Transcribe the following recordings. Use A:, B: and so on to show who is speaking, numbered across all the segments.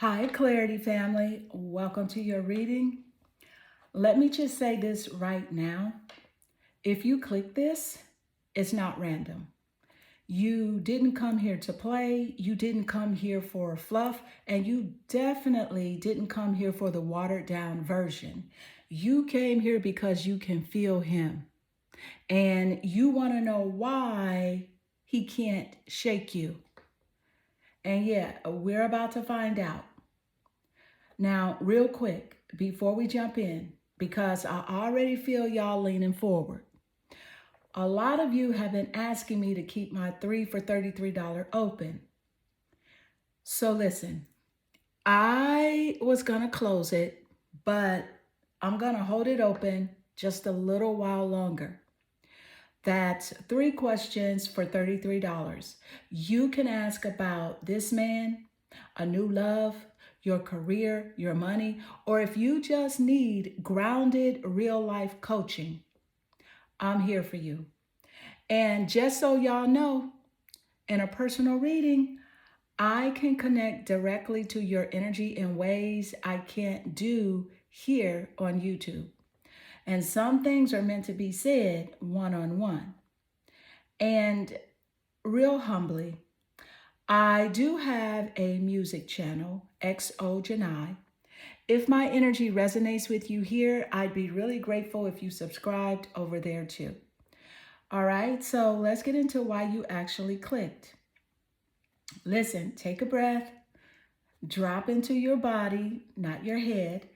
A: Hi, Clarity family. Welcome to your reading. Let me just say this right now. If you click this, it's not random. You didn't come here to play, you didn't come here for fluff, and you definitely didn't come here for the watered down version. You came here because you can feel him and you want to know why he can't shake you. And yeah, we're about to find out. Now, real quick, before we jump in, because I already feel y'all leaning forward, a lot of you have been asking me to keep my 3 for $33 open. So listen, I was going to close it, but I'm going to hold it open just a little while longer. That's 3 questions for $33. You can ask about this man, a new love, your career, your money, or if you just need grounded real life coaching, I'm here for you. And just so y'all know, in a personal reading, I can connect directly to your energy in ways I can't do here on YouTube. And some things are meant to be said one-on-one. And real humbly, I do have a music channel, XO Janai. If my energy resonates with you here, I'd be really grateful if you subscribed over there too. All right, so let's get into why you actually clicked. Listen, take a breath, drop into your body, not your head.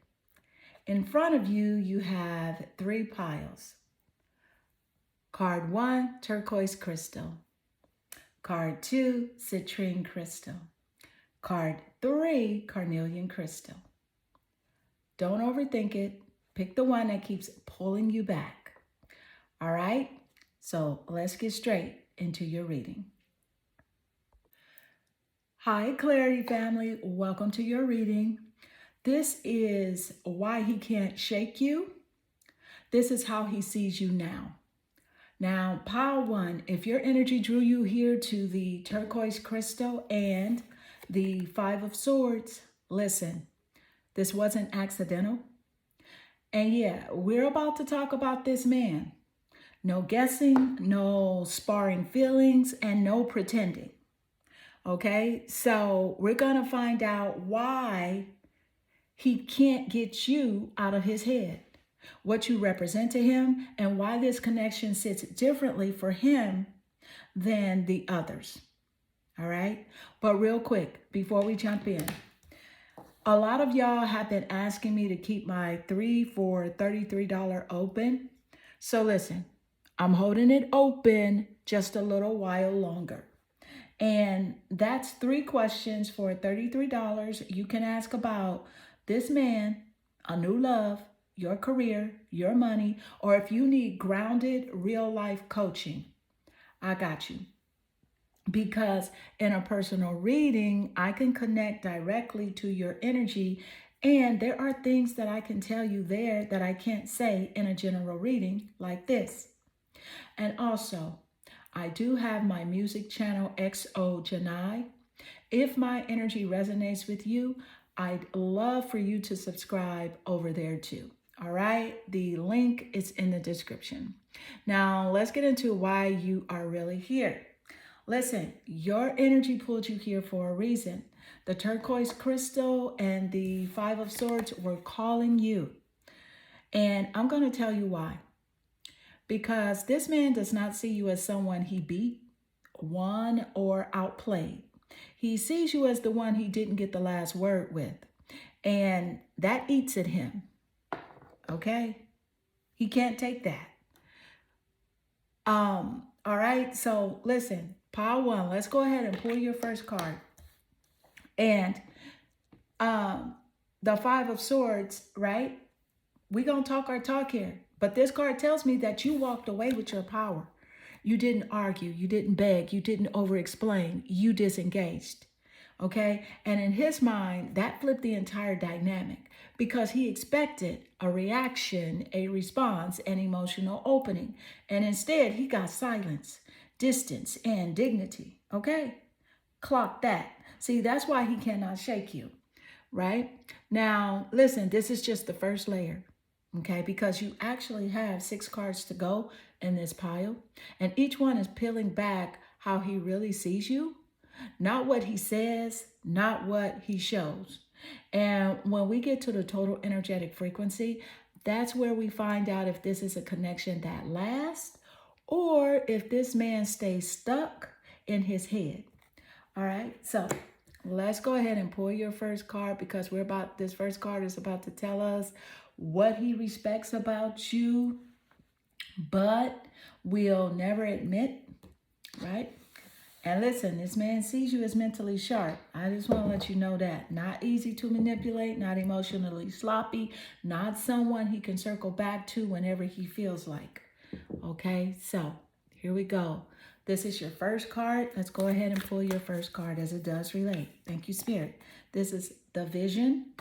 A: In front of you, you have 3 piles. Card 1, turquoise crystal. Card 2, citrine crystal. Card 3, carnelian crystal. Don't overthink it. Pick the one that keeps pulling you back. All right? So let's get straight into your reading. Hi, Clarity family. Welcome to your reading. This is why he can't shake you. This is how he sees you now. Now, pile 1, if your energy drew you here to the turquoise crystal and the 5 of swords, listen, this wasn't accidental. And yeah, we're about to talk about this man. No guessing, no sparring feelings, and no pretending. Okay, so we're going to find out why he can't get you out of his head, what you represent to him, and why this connection sits differently for him than the others. All right, but real quick, before we jump in, a lot of y'all have been asking me to keep my 3 for $33 open. So listen, I'm holding it open just a little while longer. And that's 3 questions for $33. You can ask about this man, a new love, your career, your money, or if you need grounded real life coaching, I got you. Because in a personal reading, I can connect directly to your energy. And there are things that I can tell you there that I can't say in a general reading like this. And also, I do have my music channel, XO Janai. If my energy resonates with you, I'd love for you to subscribe over there too. All right, the link is in the description. Now, let's get into why you are really here. Listen, your energy pulled you here for a reason. The turquoise crystal and the 5 of swords were calling you. And I'm going to tell you why. Because this man does not see you as someone he beat, won, or outplayed. He sees you as the one he didn't get the last word with. And that eats at him. Okay? He can't take that. All right, so listen, pile 1, let's go ahead and pull your first card. And the 5 of swords, right? We're going to talk our talk here. But this card tells me that you walked away with your power. You didn't argue. You didn't beg. You didn't over-explain. You disengaged. Okay? And in his mind, that flipped the entire dynamic because he expected a reaction, a response, an emotional opening. And instead, he got silence, distance, and dignity. Okay? Clock that. See, that's why he cannot shake you. right? Now, listen, this is just the first layer, okay? Because you actually have 6 cards to go in this pile, and each one is peeling back how he really sees you, not what he says, not what he shows. And when we get to the total energetic frequency, that's where we find out if this is a connection that lasts or if this man stays stuck in his head. All right, so let's go ahead and pull your first card because this first card is about to tell us what he respects about you, but will never admit, right? And listen, this man sees you as mentally sharp. I just want to let you know that. Not easy to manipulate, not emotionally sloppy, not someone he can circle back to whenever he feels like. Okay, so here we go. This is your first card. Let's go ahead and pull your first card as it does relate. Thank you, Spirit. This is the Vision.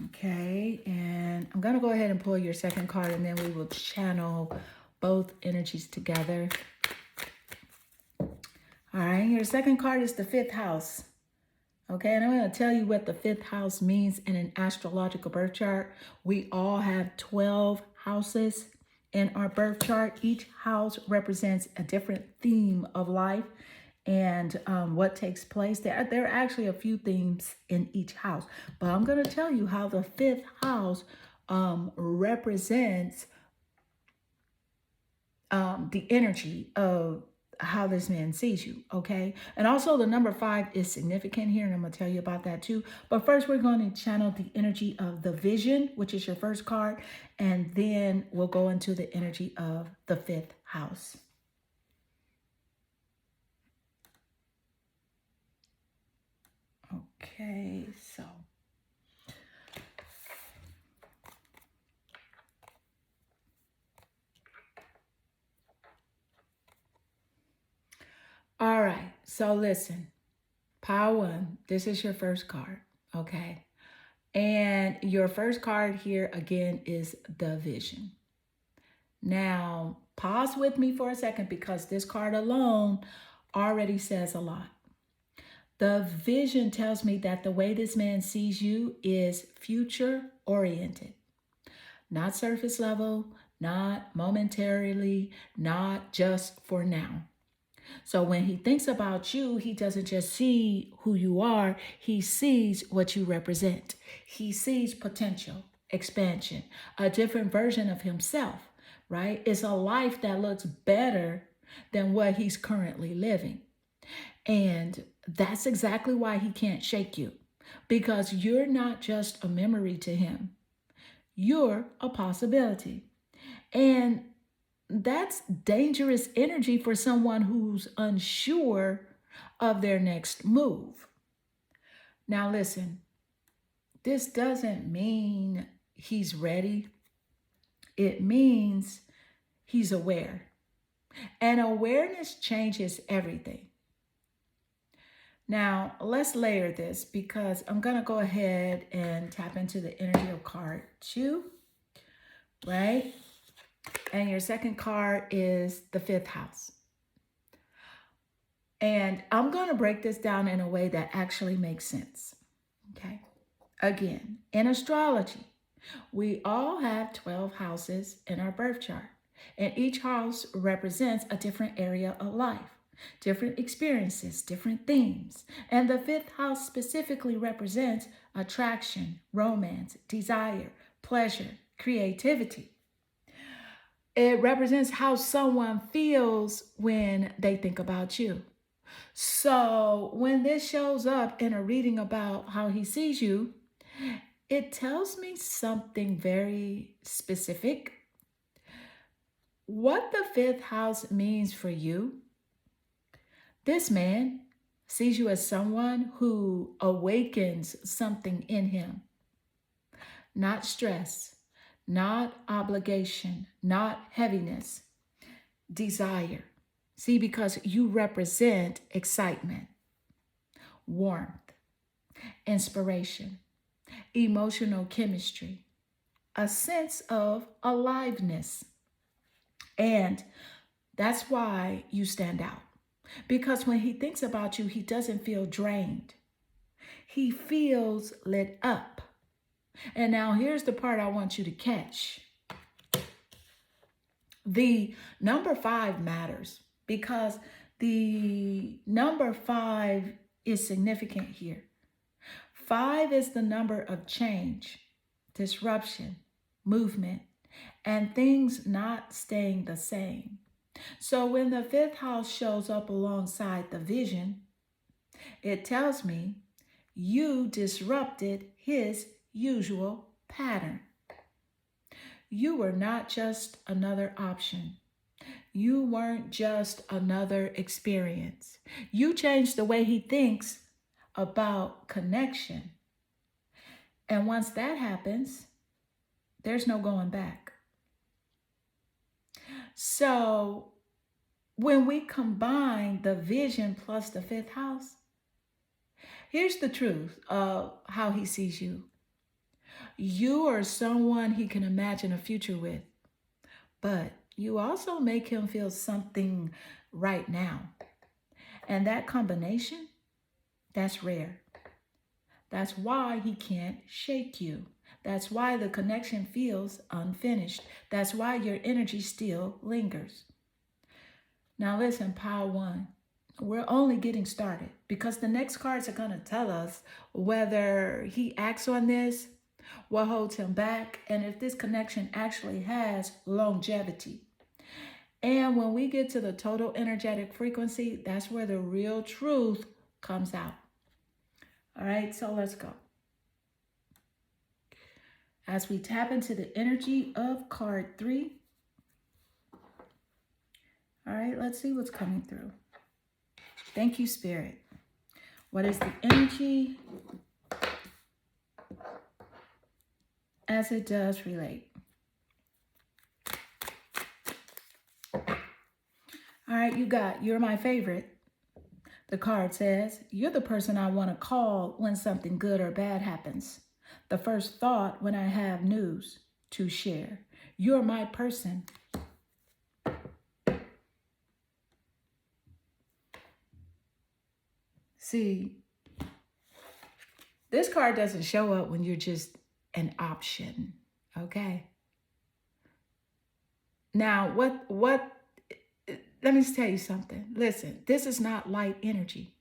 A: Okay, and I'm going to go ahead and pull your second card, and then we will channel both energies together. All right, your second card is the 5th house. Okay, and I'm going to tell you what the 5th house means in an astrological birth chart. We all have 12 houses in our birth chart. Each house represents a different theme of life and what takes place. There are actually a few themes in each house, but I'm going to tell you how the 5th house represents the energy of how this man sees you, okay? And also the number 5 is significant here, and I'm going to tell you about that too. But first, we're going to channel the energy of the Vision, which is your first card, and then we'll go into the energy of the 5th house. Okay, so all right, so listen, pile 1, this is your first card, okay? And your first card here again is the Vision. Now, pause with me for a second because this card alone already says a lot. The Vision tells me that the way this man sees you is future oriented, not surface level, not momentarily, not just for now. So when he thinks about you, he doesn't just see who you are, he sees what you represent. He sees potential, expansion, a different version of himself, right? It's a life that looks better than what he's currently living. And that's exactly why he can't shake you, because you're not just a memory to him. You're a possibility. And that's dangerous energy for someone who's unsure of their next move. Now, listen, this doesn't mean he's ready. It means he's aware. And awareness changes everything. Now, let's layer this because I'm going to go ahead and tap into the energy of card 2, right? And your second card is the 5th house. And I'm going to break this down in a way that actually makes sense, okay? Again, in astrology, we all have 12 houses in our birth chart, and each house represents a different area of life, different experiences, different themes. And the 5th house specifically represents attraction, romance, desire, pleasure, creativity. It represents how someone feels when they think about you. So when this shows up in a reading about how he sees you, it tells me something very specific. What the 5th house means for you, this man sees you as someone who awakens something in him. Not stress, not obligation, not heaviness, desire. See, because you represent excitement, warmth, inspiration, emotional chemistry, a sense of aliveness. And That's why you stand out. Because when he thinks about you, he doesn't feel drained. He feels lit up. And now here's the part I want you to catch. The number 5 matters because the number 5 is significant here. 5 is the number of change, disruption, movement, and things not staying the same. So when the 5th house shows up alongside the vision, it tells me you disrupted his usual pattern. You were not just another option. You weren't just another experience. You changed the way he thinks about connection. And once that happens, there's no going back. So when we combine the vision plus the 5th house, here's the truth of how he sees you. You are someone he can imagine a future with, but you also make him feel something right now. And that combination, that's rare. That's why he can't shake you. That's why the connection feels unfinished. That's why your energy still lingers. Now listen, pile 1. We're only getting started because the next cards are going to tell us whether he acts on this, what holds him back, and if this connection actually has longevity. And when we get to the total energetic frequency, that's where the real truth comes out. All right, so let's go. As we tap into the energy of card 3. All right, let's see what's coming through. Thank you, Spirit. What is the energy as it does relate? All right, you got, you're my favorite. The card says, you're the person I want to call when something good or bad happens. The first thought when I have news to share. You're my person. See, this card doesn't show up when you're just an option, okay? Now, let me tell you something. Listen, this is not light energy.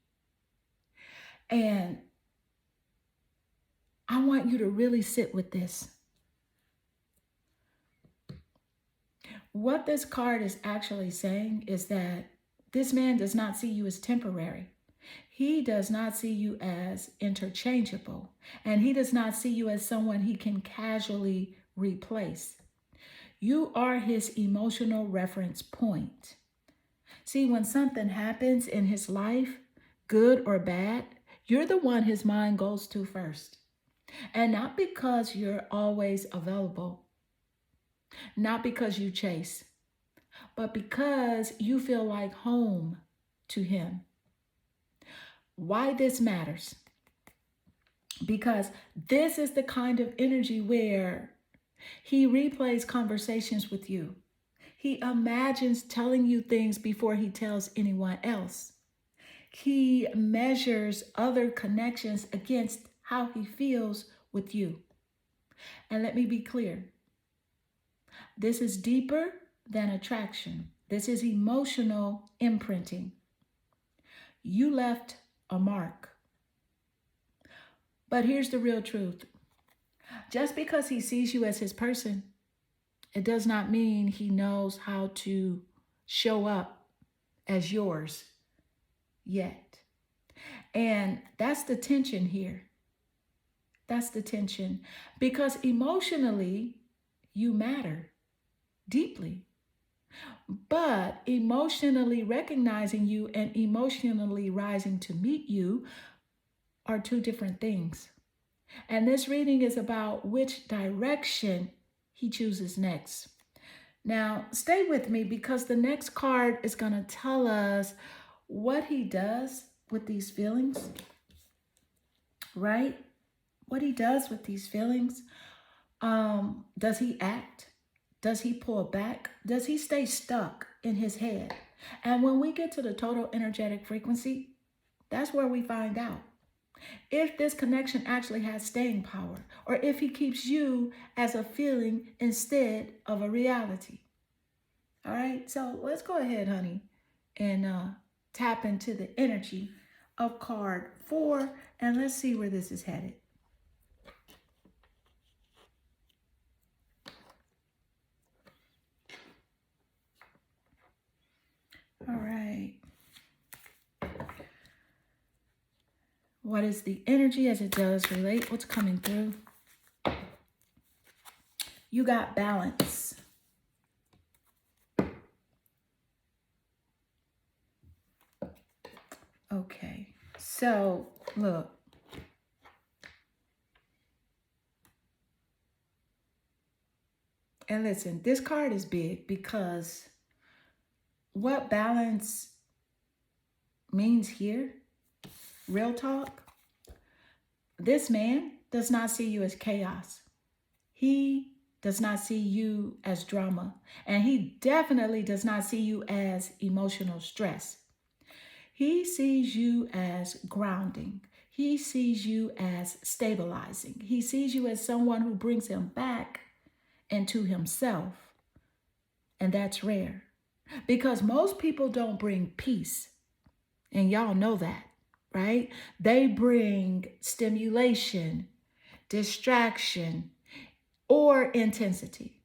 A: And I want you to really sit with this. What this card is actually saying is that this man does not see you as temporary. He does not see you as interchangeable. And he does not see you as someone he can casually replace. You are his emotional reference point. See, when something happens in his life, good or bad, you're the one his mind goes to first. And not because you're always available, not because you chase, but because you feel like home to him. Why this matters? Because this is the kind of energy where he replays conversations with you. He imagines telling you things before he tells anyone else. He measures other connections against how he feels with you. And let me be clear. This is deeper than attraction. This is emotional imprinting. You left a mark. But here's the real truth. Just because he sees you as his person, it does not mean he knows how to show up as yours yet. And that's the tension here. That's the tension. Because emotionally, you matter deeply. But emotionally recognizing you and emotionally rising to meet you are two different things. And this reading is about which direction he chooses next. Now, stay with me because the next card is going to tell us what he does with these feelings, right? What he does with these feelings. Does he act? Does he pull back? Does he stay stuck? in his head. And when we get to the total energetic frequency, that's where we find out if this connection actually has staying power, or if he keeps you as a feeling instead of a reality. All right, so let's go ahead, honey, and tap into the energy of card 4, and let's see where this is headed. All right. What is the energy as it does relate? What's coming through? You got balance. Okay, so look. And listen, this card is big because what balance means here, real talk, this man does not see you as chaos. He does not see you as drama. And he definitely does not see you as emotional stress. He sees you as grounding. He sees you as stabilizing. He sees you as someone who brings him back into himself. And that's rare because most people don't bring peace. And y'all know that, right? They bring stimulation, distraction, or intensity.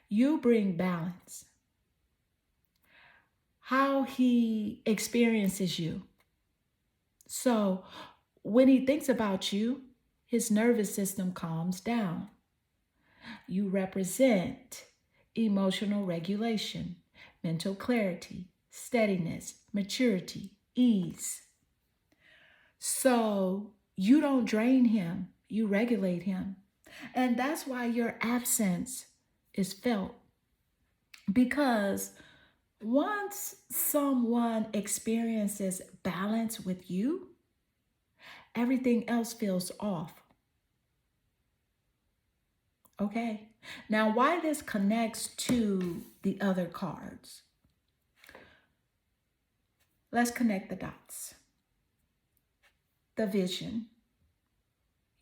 A: You bring balance. How he experiences you. So when he thinks about you, his nervous system calms down. You represent emotional regulation, mental clarity, steadiness, maturity, ease. So you don't drain him, you regulate him. And that's why your absence is felt. Because once someone experiences balance with you, everything else feels off. Okay? Now, why this connects to the other cards? Let's connect the dots. The vision.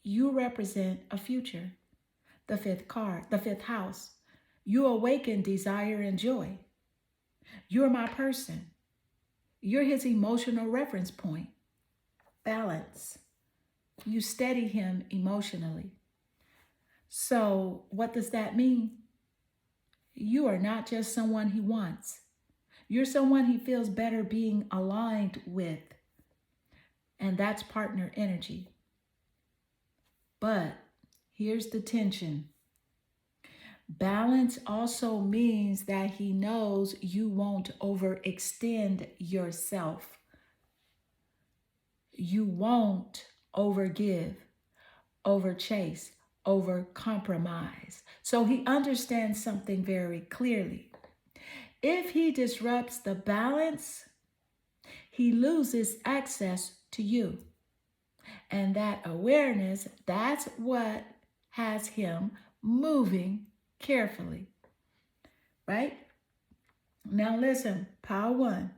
A: You represent a future. The 5th card, the 5th house. You awaken desire and joy. You're my person. You're his emotional reference point. Balance. You steady him emotionally. So what does that mean? You are not just someone he wants. You're someone he feels better being aligned with. And that's partner energy. But here's the tension. Balance also means that he knows you won't overextend yourself. You won't overgive, overchase, overcompromise. So he understands something very clearly. If he disrupts the balance, he loses access to you. And that awareness, that's what has him moving carefully, right? Now listen, Power 1,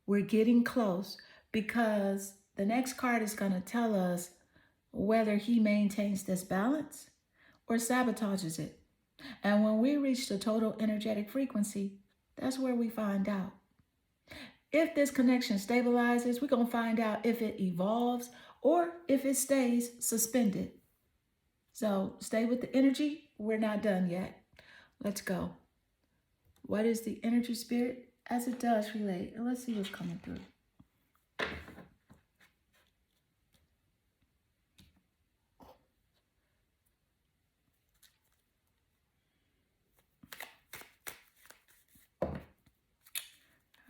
A: we're getting close because the next card is going to tell us whether he maintains this balance or sabotages it. And when we reach the total energetic frequency, that's where we find out. If this connection stabilizes, we're going to find out if it evolves or if it stays suspended. So stay with the energy. We're not done yet. Let's go. What is the energy, spirit, as it does relate? And let's see what's coming through.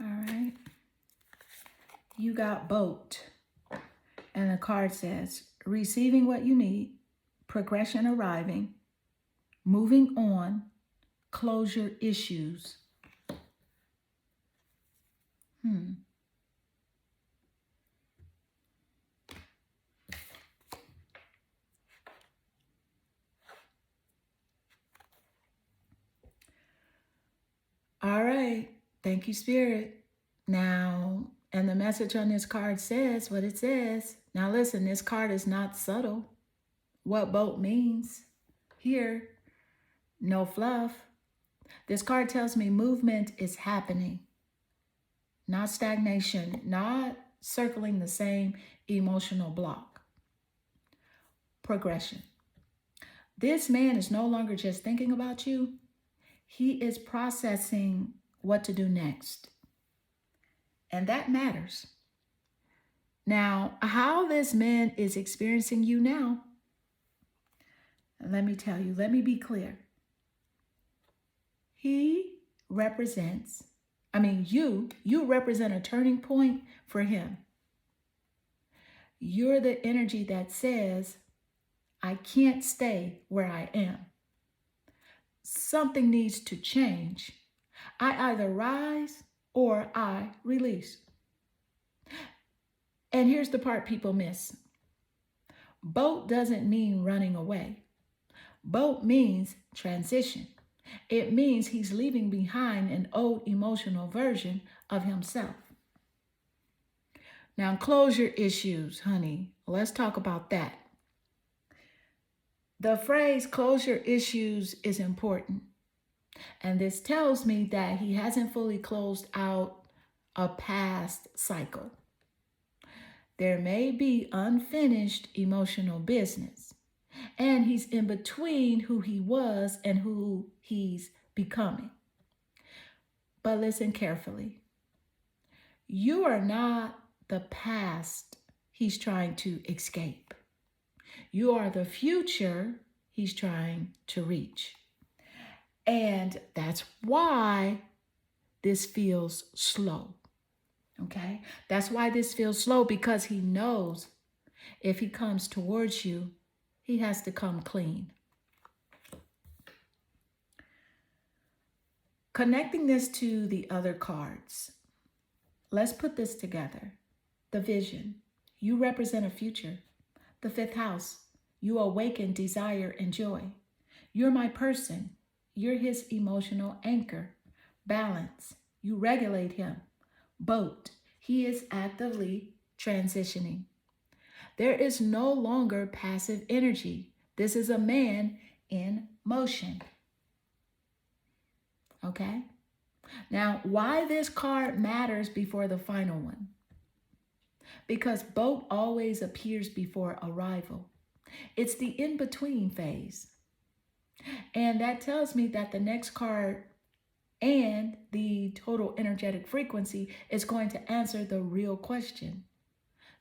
A: All right. You got boat. And the card says, receiving what you need, progression arriving, moving on, closure issues. All Thank you, Spirit. Now, and the message on this card says what it says. Now, listen, this card is not subtle. What boat means here, no fluff. This card tells me movement is happening, not stagnation, not circling the same emotional block. Progression. This man is no longer just thinking about you. He is processing what to do next. And that matters. Now, how this man is experiencing you now, let me tell you, let me be clear. He represents, you represent a turning point for him. You're the energy that says, I can't stay where I am. Something needs to change. I either rise or I release. And here's the part people miss. Boat doesn't mean running away. Boat means transition. It means he's leaving behind an old emotional version of himself. Now, closure issues, honey. Let's talk about that. The phrase closure issues is important. And this tells me that he hasn't fully closed out a past cycle. There may be unfinished emotional business. And he's in between who he was and who he's becoming. But listen carefully. You are not the past he's trying to escape. You are the future he's trying to reach. And that's why this feels slow. Okay? That's why this feels slow, because he knows if he comes towards you, he has to come clean. Connecting this to the other cards, let's put this together. The vision, you represent a future. The fifth house, you awaken desire and joy. You're my person. You're his emotional anchor. Balance, you regulate him. Boat, he is actively transitioning. There is no longer passive energy. This is a man in motion. Okay? Now, why this card matters before the final one? Because boat always appears before arrival. It's the in-between phase. And that tells me that the next card and the total energetic frequency is going to answer the real question.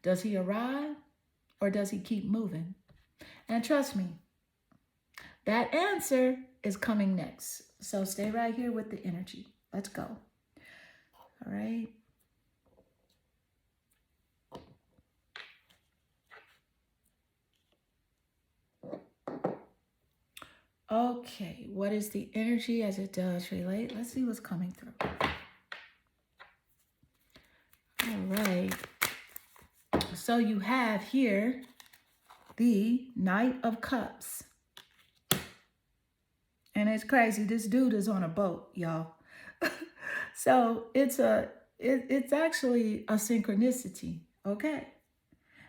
A: Does he arrive? Or does he keep moving? And trust me, that answer is coming next. So stay right here with the energy. Let's go. All right. Okay, what is the energy as it does relate? Let's see what's coming through. All right. So you have here the Knight of Cups. And it's crazy. This dude is on a boat, y'all. So it's actually a synchronicity, okay?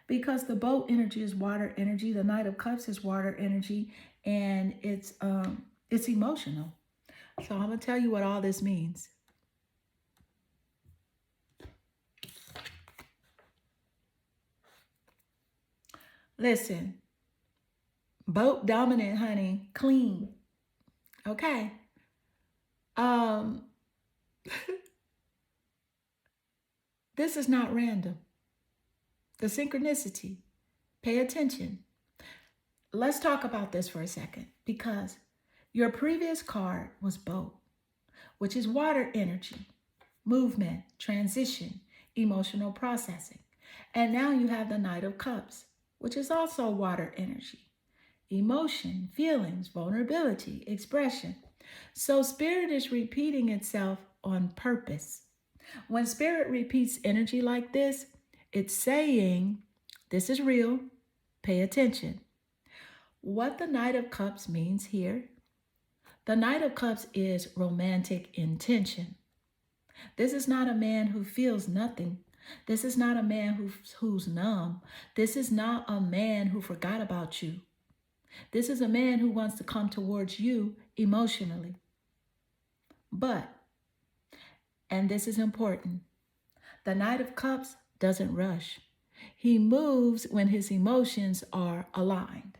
A: Because the boat energy is water energy, the Knight of Cups is water energy, and it's emotional. So I'm gonna tell you what all this means. Listen, boat dominant, honey, clean. Okay. This is not random. The synchronicity. Pay attention. Let's talk about this for a second, because your previous card was boat, which is water energy, movement, transition, emotional processing. And now you have the Knight of Cups, which is also water energy, emotion, feelings, vulnerability, expression. So spirit is repeating itself on purpose. When spirit repeats energy like this, it's saying, this is real, pay attention. What the Knight of Cups means here, the Knight of Cups is romantic intention. This is not a man who feels nothing. This is not a man who's numb. This is not a man who forgot about you. This is a man who wants to come towards you emotionally. But, and this is important, the Knight of Cups doesn't rush. He moves when his emotions are aligned.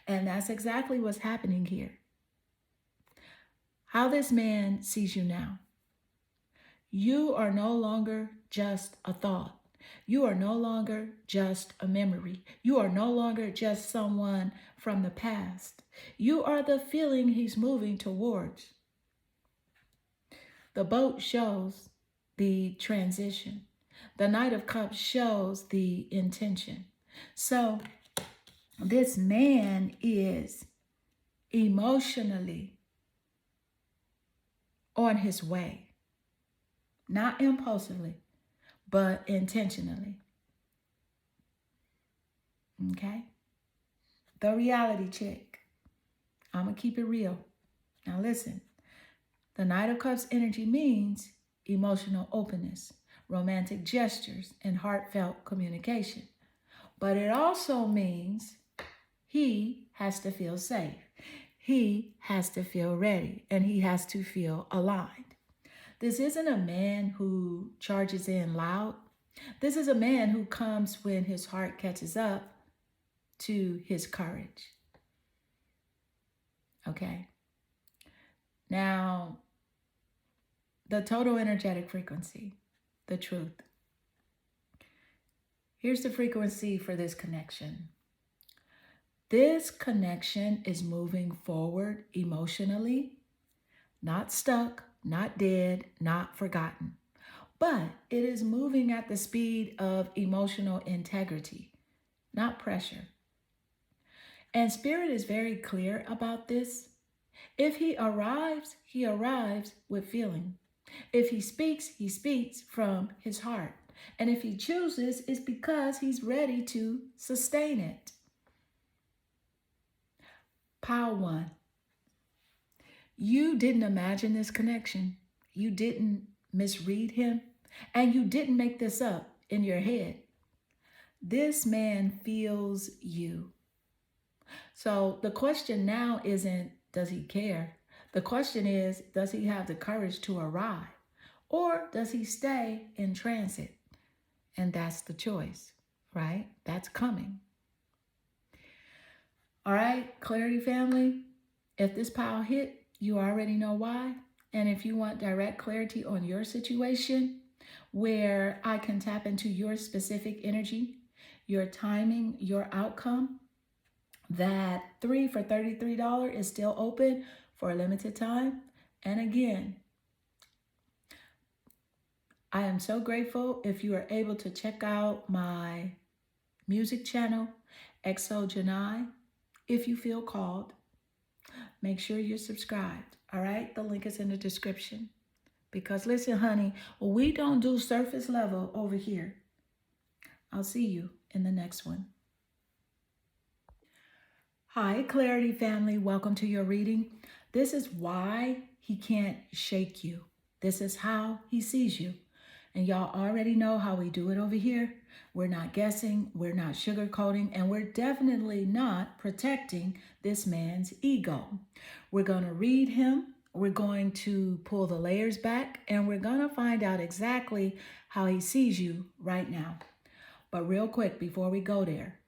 A: And that's exactly what's happening here. How this man sees you now. You are no longer just a thought. You are no longer just a memory. You are no longer just someone from the past. You are the feeling he's moving towards. The boat shows the transition. The Knight of Cups shows the intention. So this man is emotionally on his way, not impulsively, but intentionally. Okay? The reality check. I'm going to keep it real. Now listen, the Knight of Cups energy means emotional openness, romantic gestures, and heartfelt communication. But it also means he has to feel safe. He has to feel ready, and he has to feel aligned. This isn't a man who charges in loud. This is a man who comes when his heart catches up to his courage. Okay. Now, the total energetic frequency, the truth. Here's the frequency for this connection. This connection is moving forward emotionally, not stuck, not dead, not forgotten, but it is moving at the speed of emotional integrity, not pressure. And Spirit is very clear about this. If he arrives with feeling. If he speaks from his heart. And if he chooses, it's because he's ready to sustain it. Pile 1. You didn't imagine this connection. You didn't misread him. And you didn't make this up in your head. This man feels you. So the question now isn't, does he care? The question is, does he have the courage to arrive? Or does he stay in transit? And that's the choice, right? That's coming. All right, Clarity family, if this pile hit, you already know why. And if you want direct clarity on your situation, where I can tap into your specific energy, your timing, your outcome, that 3 for $33 is still open for a limited time. And again, I am so grateful if you are able to check out my music channel, XO Janai, if you feel called. Make sure you're subscribed, all right? The link is in the description. Because listen, honey, we don't do surface level over here. I'll see you in the next one. Hi, Clarity family. Welcome to your reading. This is why he can't shake you. This is how he sees you. And y'all already know how we do it over here. We're not guessing, we're not sugarcoating, and we're definitely not protecting this man's ego. We're going to read him. We're going to pull the layers back, and we're going to find out exactly how he sees you right now. But real quick, before we go there,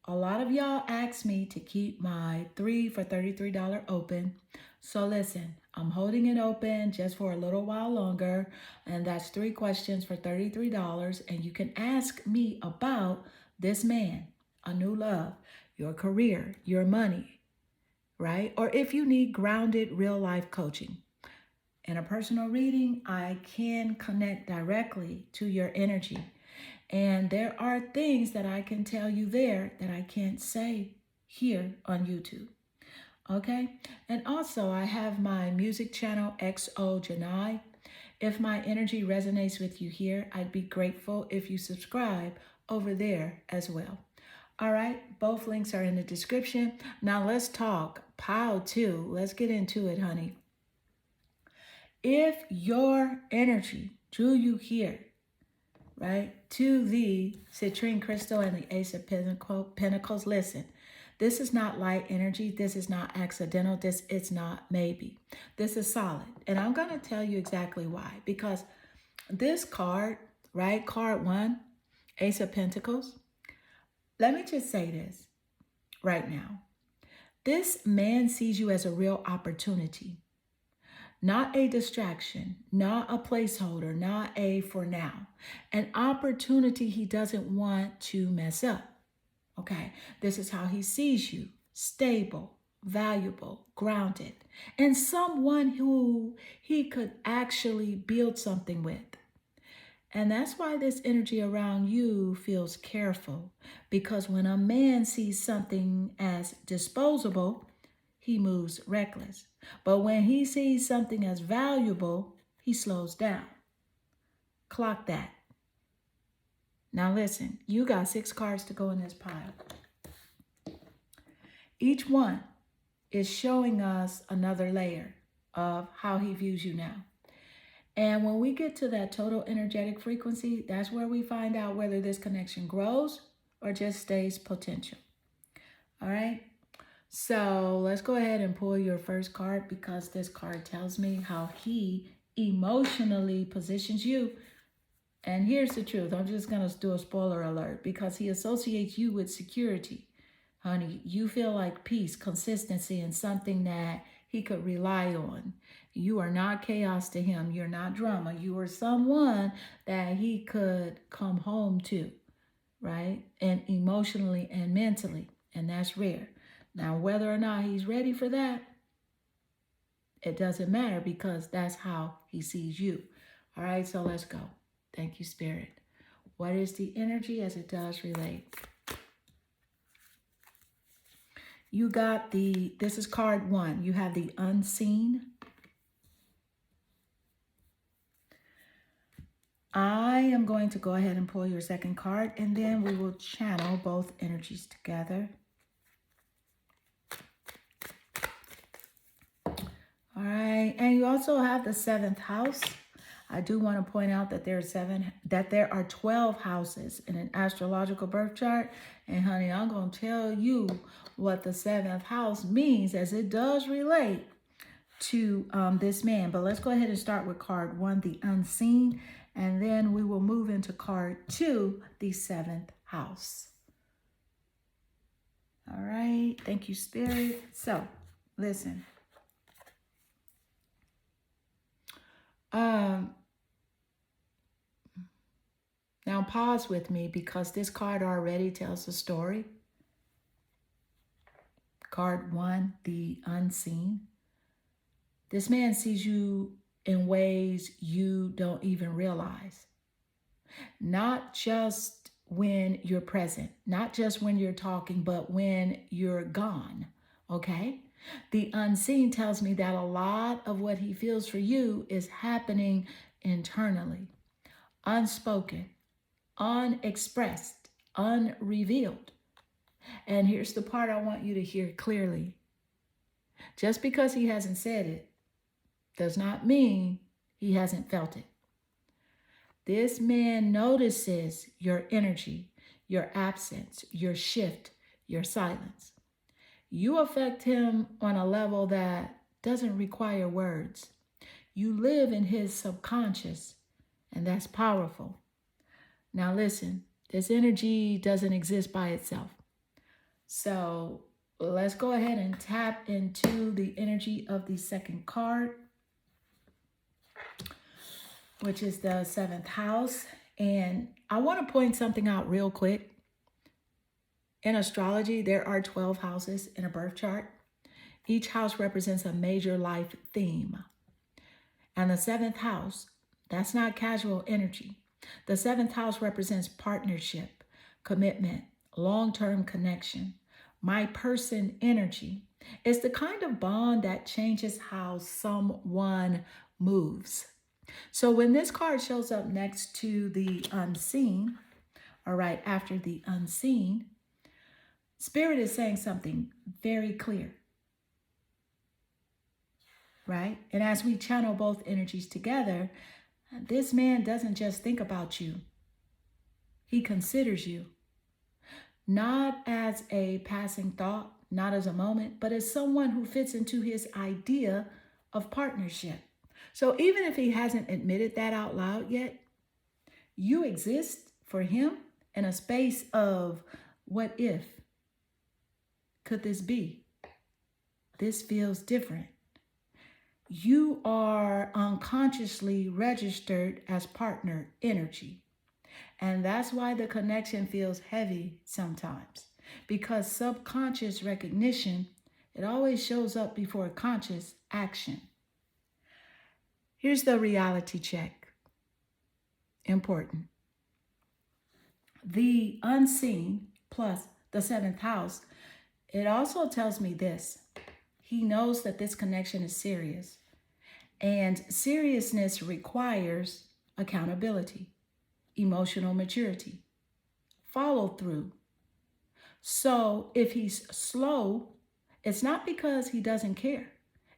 A: a lot of y'all asked me to keep my 3 for $33 open. So listen, I'm holding it open just for a little while longer. And that's 3 questions for $33. And you can ask me about this man, a new love, your career, your money, right? Or if you need grounded real life coaching. In a personal reading, I can connect directly to your energy. And there are things that I can tell you there that I can't say here on YouTube. Okay? And also, I have my music channel, XO Janai. If my energy resonates with you here, I'd be grateful if you subscribe over there as well. All right? Both links are in the description. Now let's talk. Pile 2. Let's get into it, honey. If your energy drew you here, right, to the citrine crystal and the Ace of Pentacles, listen, this is not light energy. This is not accidental. This is not maybe. This is solid. And I'm going to tell you exactly why. Because this card, right, card 1, Ace of Pentacles, let me just say this right now. This man sees you as a real opportunity, not a distraction, not a placeholder, not a for now. An opportunity he doesn't want to mess up. Okay, this is how he sees you: stable, valuable, grounded, and someone who he could actually build something with. And that's why this energy around you feels careful, because when a man sees something as disposable, he moves reckless. But when he sees something as valuable, he slows down. Clock that. Now listen, you got 6 cards to go in this pile. Each one is showing us another layer of how he views you now. And when we get to that total energetic frequency, that's where we find out whether this connection grows or just stays potential. All right. So let's go ahead and pull your first card, because this card tells me how he emotionally positions you. And here's the truth. I'm just going to do a spoiler alert, because he associates you with security. Honey, you feel like peace, consistency, and something that he could rely on. You are not chaos to him. You're not drama. You are someone that he could come home to, right? And emotionally and mentally. And that's rare. Now, whether or not he's ready for that, it doesn't matter, because that's how he sees you. All right, so let's go. Thank you, Spirit. What is the energy as it does relate? You got this is card 1. You have the unseen. I am going to go ahead and pull your second card, and then we will channel both energies together. All right, and you also have the 7th house. I do want to point out that there are 12 houses in an astrological birth chart. And honey, I'm going to tell you what the 7th house means, as it does relate to this man. But let's go ahead and start with card 1, the unseen. And then we will move into card 2, the 7th house. All right. Thank you, Spirit. So, listen. Now pause with me, because this card already tells a story. Card 1, the unseen. This man sees you in ways you don't even realize. Not just when you're present, not just when you're talking, but when you're gone, okay? The unseen tells me that a lot of what he feels for you is happening internally, unspoken, unexpressed, unrevealed. And here's the part I want you to hear clearly. Just because he hasn't said it does not mean he hasn't felt it. This man notices your energy, your absence, your shift, your silence. You affect him on a level that doesn't require words. You live in his subconscious, and that's powerful. Now listen, this energy doesn't exist by itself. So let's go ahead and tap into the energy of the second card, which is the 7th house. And I want to point something out real quick. In astrology, there are 12 houses in a birth chart. Each house represents a major life theme. And the 7th house, that's not casual energy. The 7th house represents partnership, commitment, long-term connection. My person energy is the kind of bond that changes how someone moves. So when this card shows up next to the unseen, or right after the unseen, Spirit is saying something very clear. right? And as we channel both energies together, this man doesn't just think about you. He considers you, not as a passing thought, not as a moment, but as someone who fits into his idea of partnership. So even if he hasn't admitted that out loud yet, you exist for him in a space of what if? Could this be? This feels different. You are unconsciously registered as partner energy. And that's why the connection feels heavy sometimes. Because subconscious recognition, it always shows up before conscious action. Here's the reality check. Important. The unseen plus the seventh house, it also tells me this. He knows that this connection is serious. And seriousness requires accountability, emotional maturity, follow through. So if he's slow, it's not because he doesn't care.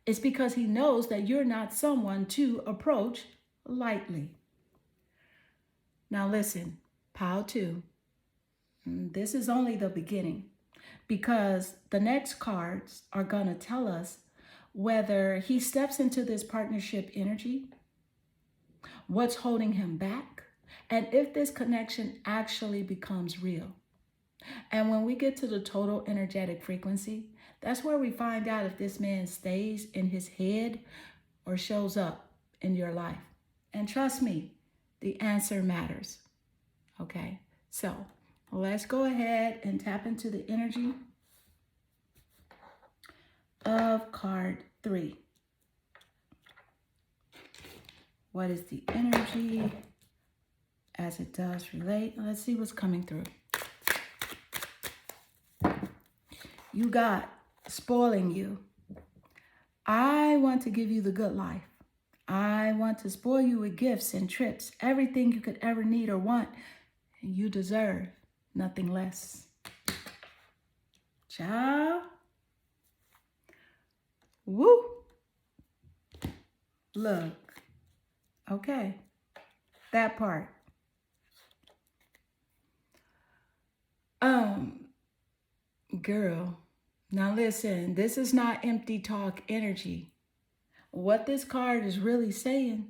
A: It's because he knows that you're not someone to approach lightly. Now listen, pile 2. This is only the beginning, because the next cards are going to tell us whether he steps into this partnership energy, what's holding him back, and if this connection actually becomes real. And when we get to the total energetic frequency, that's where we find out if this man stays in his head or shows up in your life. And trust me, the answer matters. Okay, so let's go ahead and tap into the energy of card 3. What is the energy as it does relate? Let's see what's coming through. You got spoiling you. I want to give you the good life. I want to spoil you with gifts and trips, everything you could ever need or want. And you deserve nothing less. Ciao. Woo. Look. Okay. That part. Girl, now listen, this is not empty talk energy. What this card is really saying,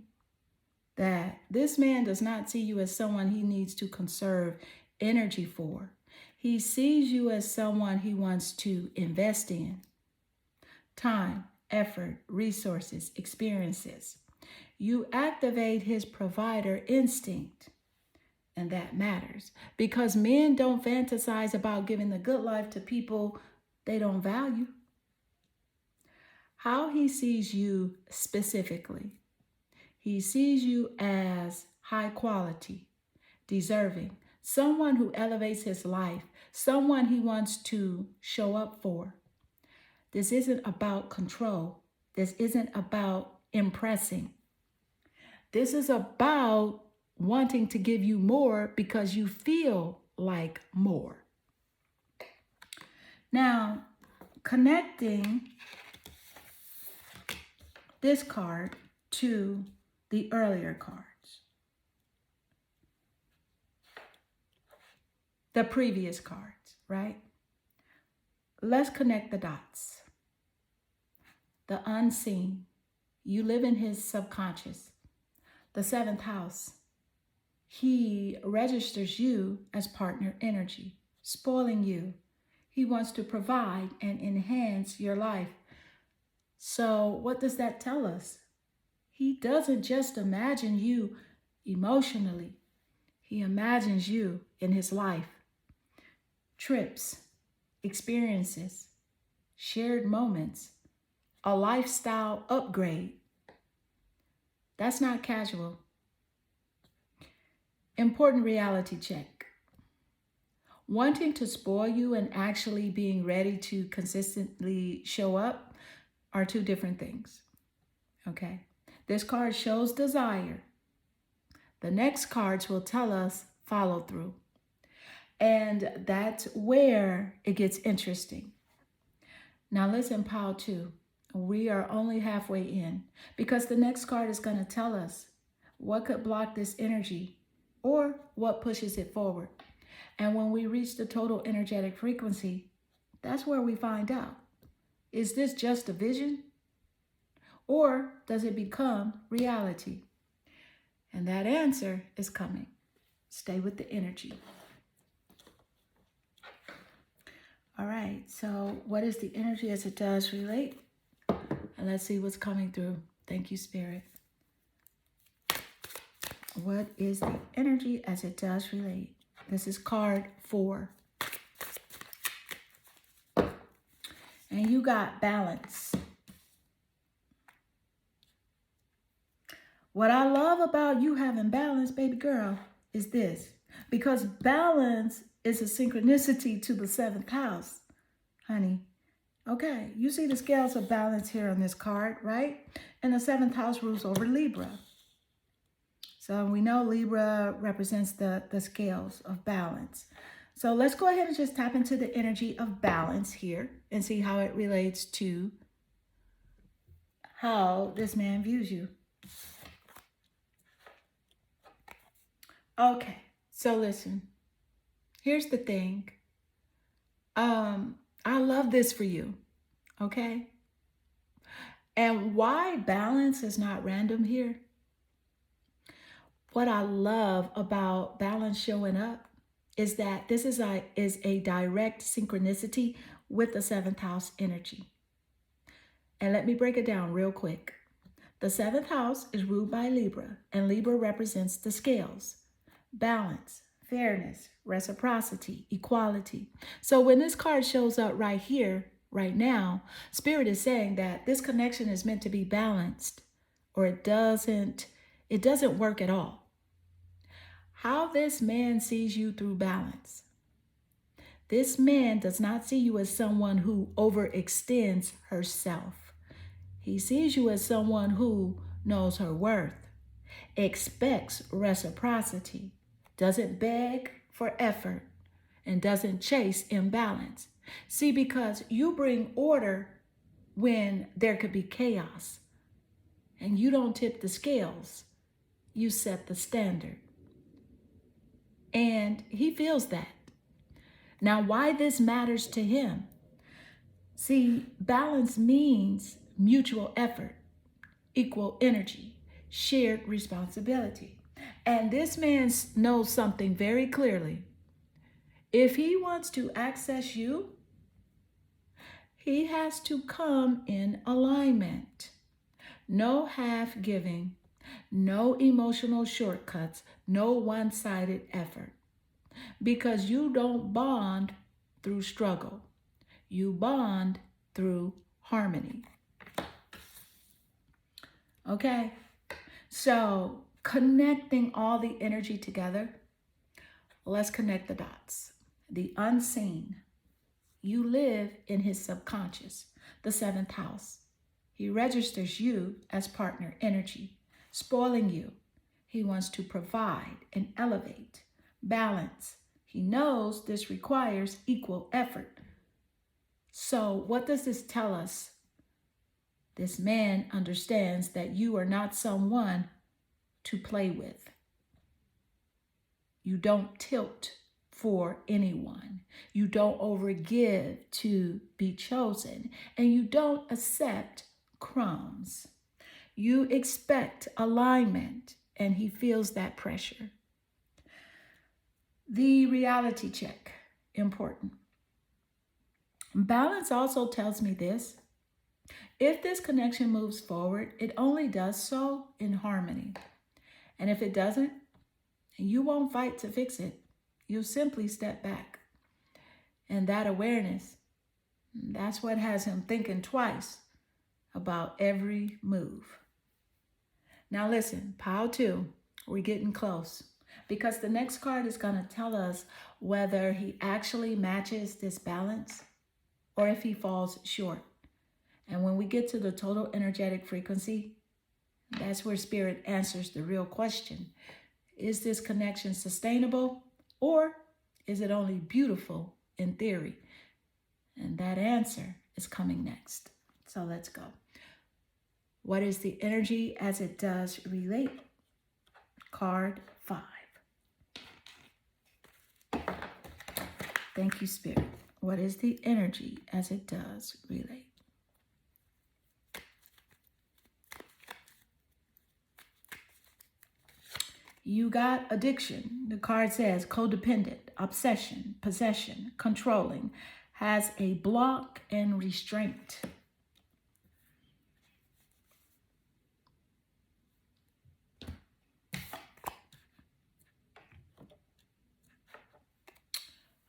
A: that this man does not see you as someone he needs to conserve energy for. He sees you as someone he wants to invest in. Time, effort, resources, experiences. You activate his provider instinct. And that matters, because men don't fantasize about giving the good life to people they don't value. How he sees you specifically. He sees you as high quality, deserving, someone who elevates his life, someone he wants to show up for. This isn't about control. This isn't about impressing. This is about wanting to give you more because you feel like more. Now, connecting this card to the earlier cards, the previous cards, right? Let's connect the dots. The unseen, you live in his subconscious. The seventh house, he registers you as partner energy, spoiling you. He wants to provide and enhance your life. So what does that tell us? He doesn't just imagine you emotionally. He imagines you in his life. Trips, experiences, shared moments, a lifestyle upgrade. That's not casual. Important reality check. Wanting to spoil you and actually being ready to consistently show up are two different things. Okay? This card shows desire. The next cards will tell us follow through. And that's where it gets interesting. Now listen, pile 2. We are only halfway in because the next card is going to tell us what could block this energy or what pushes it forward. And when we reach the total energetic frequency, that's where we find out. Is this just a vision or does it become reality? And that answer is coming. Stay with the energy. All right, so what is the energy as it does relate? And let's see what's coming through. Thank you, Spirit. What is the energy as it does relate? This is card 4. And you got balance. What I love about you having balance, baby girl, is this. Because balance is a synchronicity to the 7th house, honey. Okay, you see the scales of balance here on this card, right? And the 7th house rules over Libra. So we know Libra represents the scales of balance. So let's go ahead and just tap into the energy of balance here and see how it relates to how this man views you. Okay, so listen. Here's the thing. I love this for you, okay? And why balance is not random here? What I love about balance showing up is that this is a direct synchronicity with the 7th house energy. And let me break it down real quick. The 7th house is ruled by Libra, and Libra represents the scales, balance, fairness, reciprocity, equality. So when this card shows up right here, right now, Spirit is saying that this connection is meant to be balanced, or it doesn't work at all. How this man sees you through balance. This man does not see you as someone who overextends herself. He sees you as someone who knows her worth, expects reciprocity, doesn't beg for effort, and doesn't chase imbalance. See, because you bring order when there could be chaos, and you don't tip the scales, you set the standard. And he feels that. Now, why this matters to him? See, balance means mutual effort, equal energy, shared responsibility. And this man knows something very clearly. If he wants to access you, he has to come in alignment. No half giving, no emotional shortcuts, no one-sided effort. Because you don't bond through struggle. You bond through harmony. Okay? So, connecting all the energy together, let's connect the dots. The unseen. You live in his subconscious, the 7th house. He registers you as partner energy, spoiling you. He wants to provide and elevate, balance. He knows this requires equal effort. So what does this tell us? This man understands that you are not someone to play with. You don't tilt for anyone. You don't overgive to be chosen, and you don't accept crumbs. You expect alignment, and he feels that pressure. The reality check, important. Balance also tells me this. If this connection moves forward, it only does so in harmony. And if it doesn't, you won't fight to fix it. You'll simply step back. And that awareness, that's what has him thinking twice about every move. Now listen, pile 2, we're getting close. Because the next card is going to tell us whether he actually matches this balance or if he falls short. And when we get to the total energetic frequency, that's where Spirit answers the real question. Is this connection sustainable or is it only beautiful in theory? And that answer is coming next. So let's go. What is the energy as it does relate? Card 5. Thank you, Spirit. What is the energy as it does relate? You got addiction. The card says codependent, obsession, possession, controlling, has a block and restraint.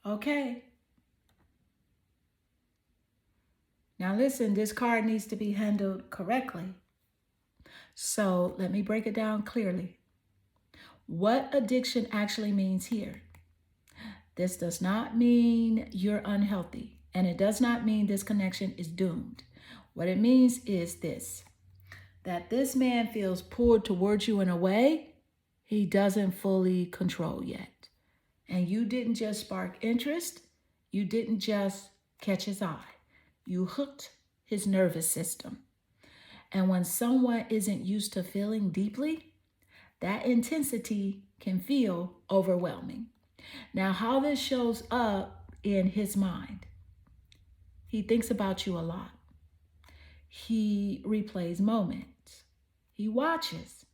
A: Okay. Now listen, this card needs to be handled correctly. So let me break it down clearly. What addiction actually means here. This does not mean you're unhealthy, and it does not mean this connection is doomed. What it means is this, that this man feels pulled towards you in a way he doesn't fully control yet. And you didn't just spark interest, you didn't just catch his eye, you hooked his nervous system. And when someone isn't used to feeling deeply, that intensity can feel overwhelming. Now, how this shows up in his mind, he thinks about you a lot. He replays moments. He watches.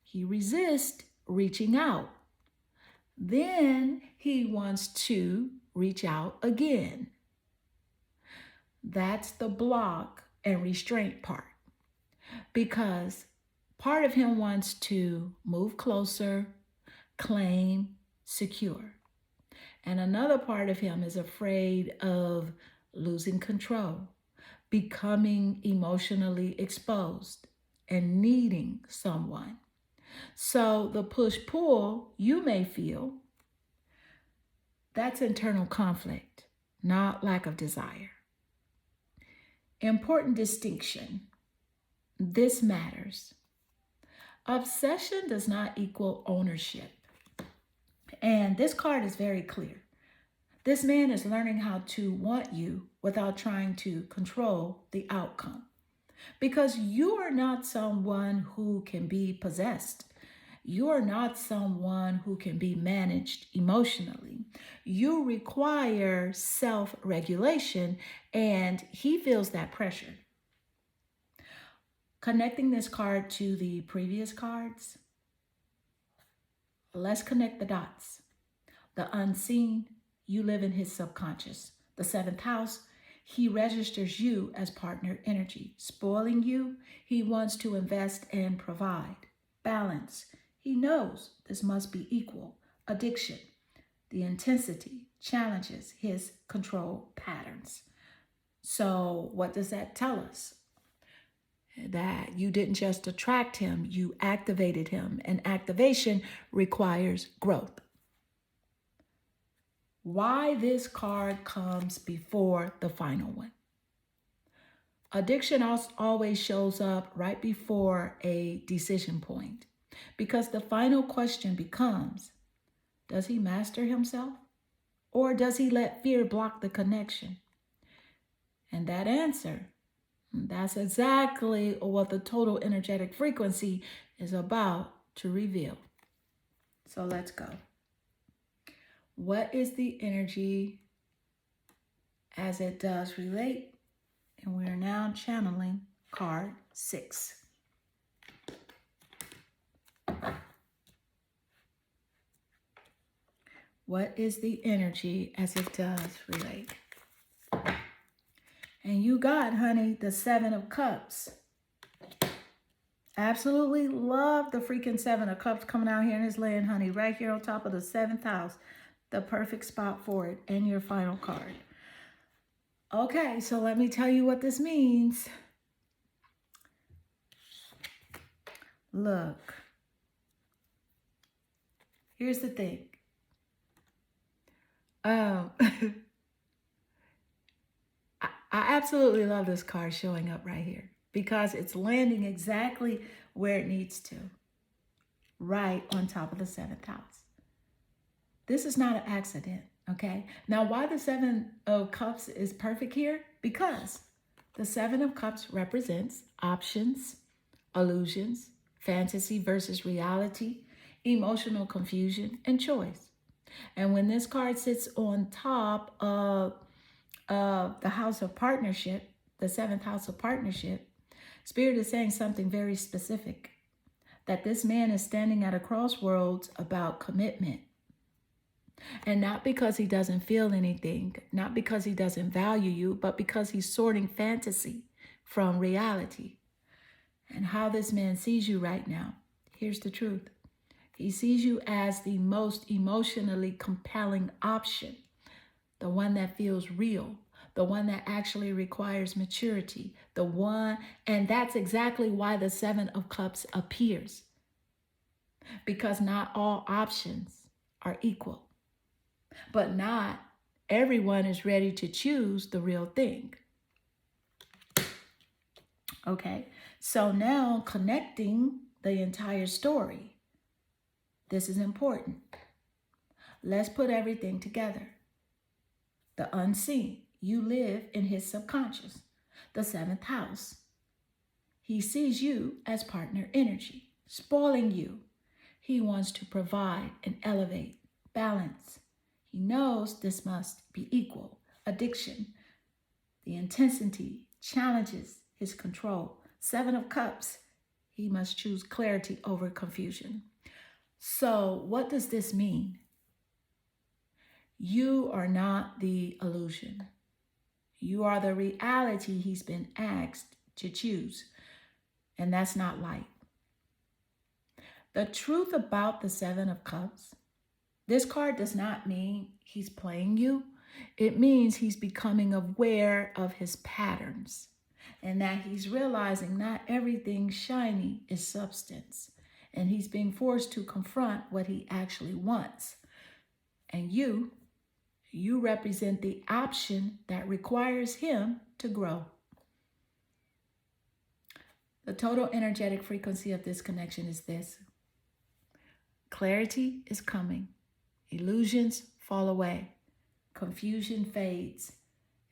A: He resists reaching out. Then he wants to reach out again. That's the block and restraint part. Because part of him wants to move closer, claim, secure. And another part of him is afraid of losing control, becoming emotionally exposed, and needing someone. So the push-pull you may feel, that's internal conflict, not lack of desire. Important distinction. This matters. Obsession does not equal ownership. And this card is very clear. This man is learning how to want you without trying to control the outcome. Because you are not someone who can be possessed. You are not someone who can be managed emotionally. You require self-regulation, and he feels that pressure. Connecting this card to the previous cards, let's connect the dots. The unseen, you live in his subconscious. The 7th house, he registers you as partner energy. Spoiling you, he wants to invest and provide. Balance, he knows this must be equal. Addiction, the intensity challenges his control patterns. So what does that tell us? That you didn't just attract him, you activated him, and activation requires growth. Why this card comes before the final one. Addiction always shows up right before a decision point, because the final question becomes, does he master himself, or does he let fear block the connection? And that answer, that's exactly what the total energetic frequency is about to reveal. So let's go. What is the energy as it does relate? And we are now channeling card 6. What is the energy as it does relate? And you got, honey, the 7 of Cups. Absolutely love the freaking 7 of Cups coming out here in his land, honey. Right here on top of the 7th house. The perfect spot for it. And your final card. Okay, so let me tell you what this means. Look. Here's the thing. I absolutely love this card showing up right here, because it's landing exactly where it needs to, right on top of the 7th house. This is not an accident, okay? Now, why the 7 of Cups is perfect here? Because The Seven of Cups represents options, illusions, fantasy versus reality, emotional confusion, and choice. And when this card sits on top of the house of partnership, the seventh house of partnership, Spirit is saying something very specific, that this man is standing at a crossroads about commitment. And not because he doesn't feel anything, not because he doesn't value you, but because he's sorting fantasy from reality. And how this man sees you right now, here's the truth. He sees you as the most emotionally compelling option, the one that feels real, the one that actually requires maturity, the one, and that's exactly why the Seven of Cups appears. Because not all options are equal, but not everyone is ready to choose the real thing. Okay, so now connecting the entire story. This is important. Let's put everything together. The unseen. You live in his subconscious. The seventh house. He sees you as partner energy, spoiling you. He wants to provide and elevate, balance. He knows this must be equal. Addiction. The intensity challenges his control. Seven of Cups. He must choose clarity over confusion. So what does this mean? You are not the illusion. You are the reality he's been asked to choose. And that's not light. The truth about the Seven of Cups, this card does not mean he's playing you. It means he's becoming aware of his patterns and that he's realizing not everything shiny is substance. And he's being forced to confront what he actually wants. And you represent the option that requires him to grow. The total energetic frequency of this connection is this. Clarity is coming. Illusions fall away. Confusion fades.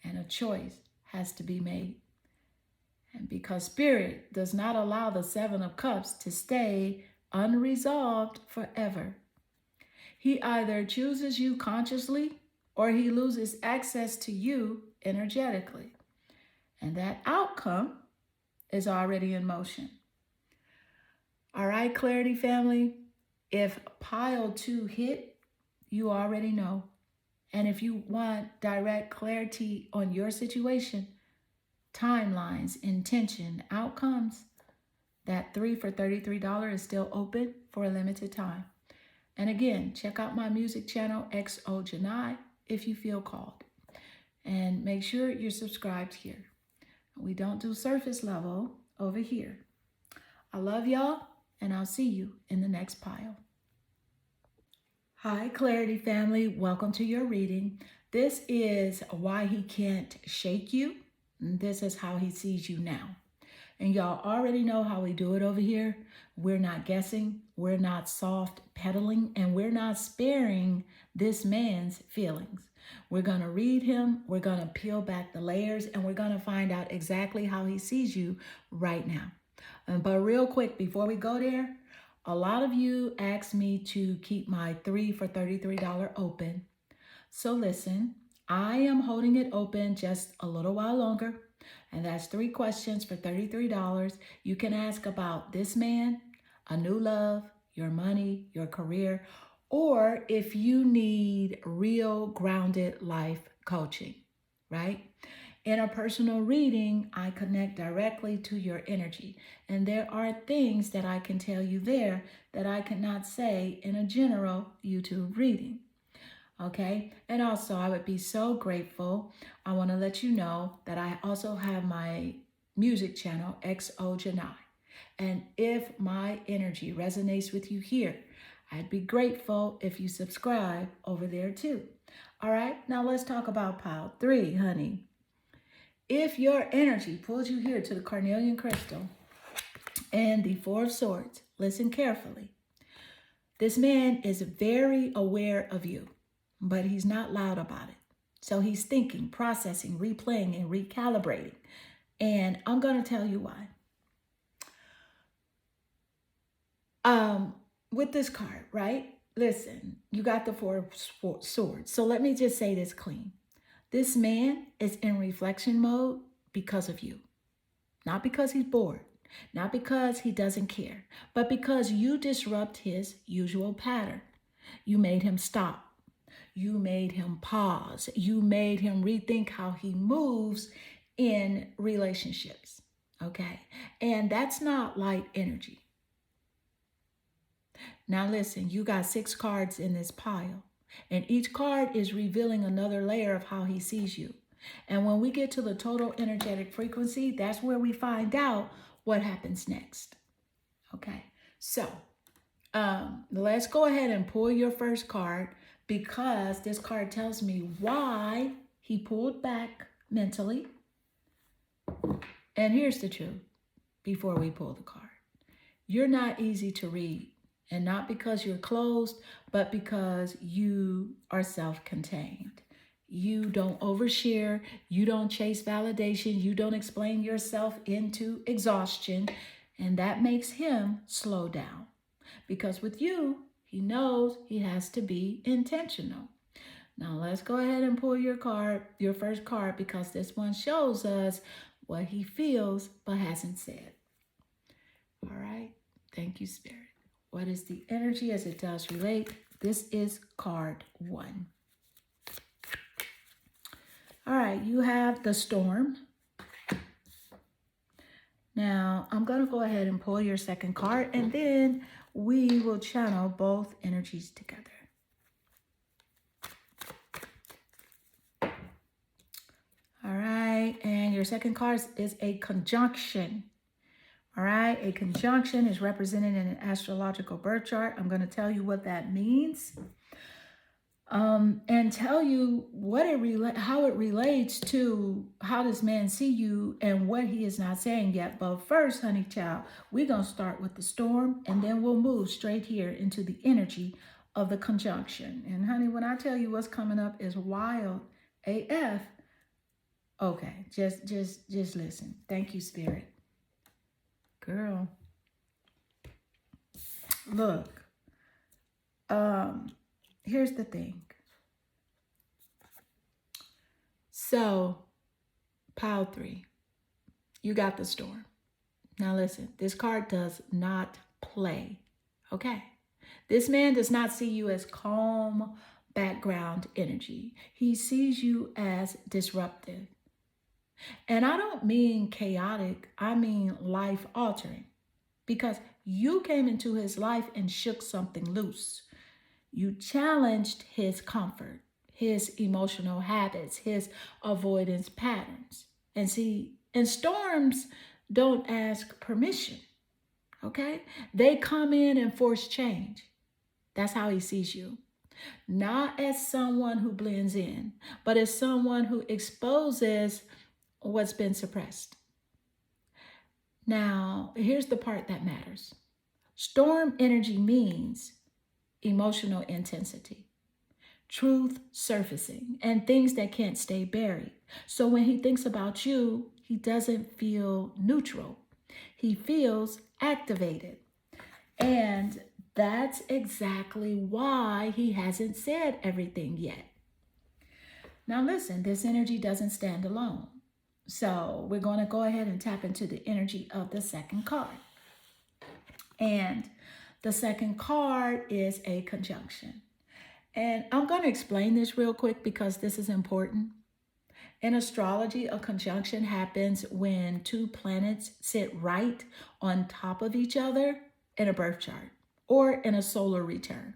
A: And a choice has to be made. And because Spirit does not allow the Seven of Cups to stay unresolved forever, he either chooses you consciously or he loses access to you energetically. And that outcome is already in motion. All right, Clarity family, if pile 2 hit, you already know. And if you want direct clarity on your situation, timelines, intention, outcomes, that 3 for $33 is still open for a limited time. And again, check out my music channel, XO Janai, if you feel called. And make sure you're subscribed here. We don't do surface level over here. I love y'all, and I'll see you in the next pile. Hi, Clarity family. Welcome to your reading. This is why he can't shake you. This is how he sees you now. And y'all already know how we do it over here. We're not guessing. We're not soft pedaling. And we're not sparing this man's feelings. We're going to read him. We're going to peel back the layers. And we're going to find out exactly how he sees you right now. But real quick, before we go there, a lot of you asked me to keep my 3 for $33 open. So listen, I am holding it open just a little while longer. And that's 3 questions for $33. You can ask about this man, a new love, your money, your career, or if you need real grounded life coaching, right? In a personal reading, I connect directly to your energy. And there are things that I can tell you there that I cannot say in a general YouTube reading. Okay? And also, I would be so grateful. I want to let you know that I also have my music channel, XO Janai. And if my energy resonates with you here, I'd be grateful if you subscribe over there too. All right? Now let's talk about pile 3, honey. If your energy pulls you here to the carnelian crystal and the 4 of swords, listen carefully. This man is very aware of you, but he's not loud about it. So he's thinking, processing, replaying, and recalibrating. And I'm going to tell you why. With this card, right? Listen, you got the Four of Swords. So let me just say this clean. This man is in reflection mode because of you. Not because he's bored, not because he doesn't care, but because you disrupt his usual pattern. You made him stop. You made him pause. You made him rethink how he moves in relationships. Okay. And that's not light energy. Now, listen, you got 6 cards in this pile, and each card is revealing another layer of how he sees you. And when we get to the total energetic frequency, that's where we find out what happens next. Okay. So, let's go ahead and pull your first card, because this card tells me why he pulled back mentally. And here's the truth before we pull the card. You're not easy to read, and not because you're closed, but because you are self-contained. You don't overshare. You don't chase validation. You don't explain yourself into exhaustion. And that makes him slow down. Because with you, he knows he has to be intentional. Now let's go ahead and pull your card, your first card, because this one shows us what he feels but hasn't said. All right. Thank you, Spirit. What is the energy as it does relate? This is card 1. All right. You have the Storm. Now, I'm going to go ahead and pull your second card, and then we will channel both energies together. All right. And your second card is a conjunction. All right. A conjunction is represented in an astrological birth chart. I'm going to tell you what that means. And tell you what how it relates to how this man see you and what he is not saying yet. But first, honey child, we're going to start with the storm, and then we'll move straight here into the energy of the conjunction. And honey, when I tell you what's coming up is wild AF, okay, just listen. Thank you, Spirit. Girl, look, here's the thing. So, pile 3, you got the storm. Now listen, this card does not play, okay? This man does not see you as calm background energy. He sees you as disruptive. And I don't mean chaotic, I mean life altering, because you came into his life and shook something loose. You challenged his comfort, his emotional habits, his avoidance patterns. And see, and storms don't ask permission, okay? They come in and force change. That's how he sees you. Not as someone who blends in, but as someone who exposes what's been suppressed. Now, here's the part that matters. Storm energy means emotional intensity, truth surfacing, and things that can't stay buried. So when he thinks about you, he doesn't feel neutral. He feels activated. And that's exactly why he hasn't said everything yet. Now listen, this energy doesn't stand alone. So we're going to go ahead and tap into the energy of the second card. And the second card is a conjunction. And I'm going to explain this real quick because this is important. In astrology, a conjunction happens when 2 planets sit right on top of each other in a birth chart or in a solar return.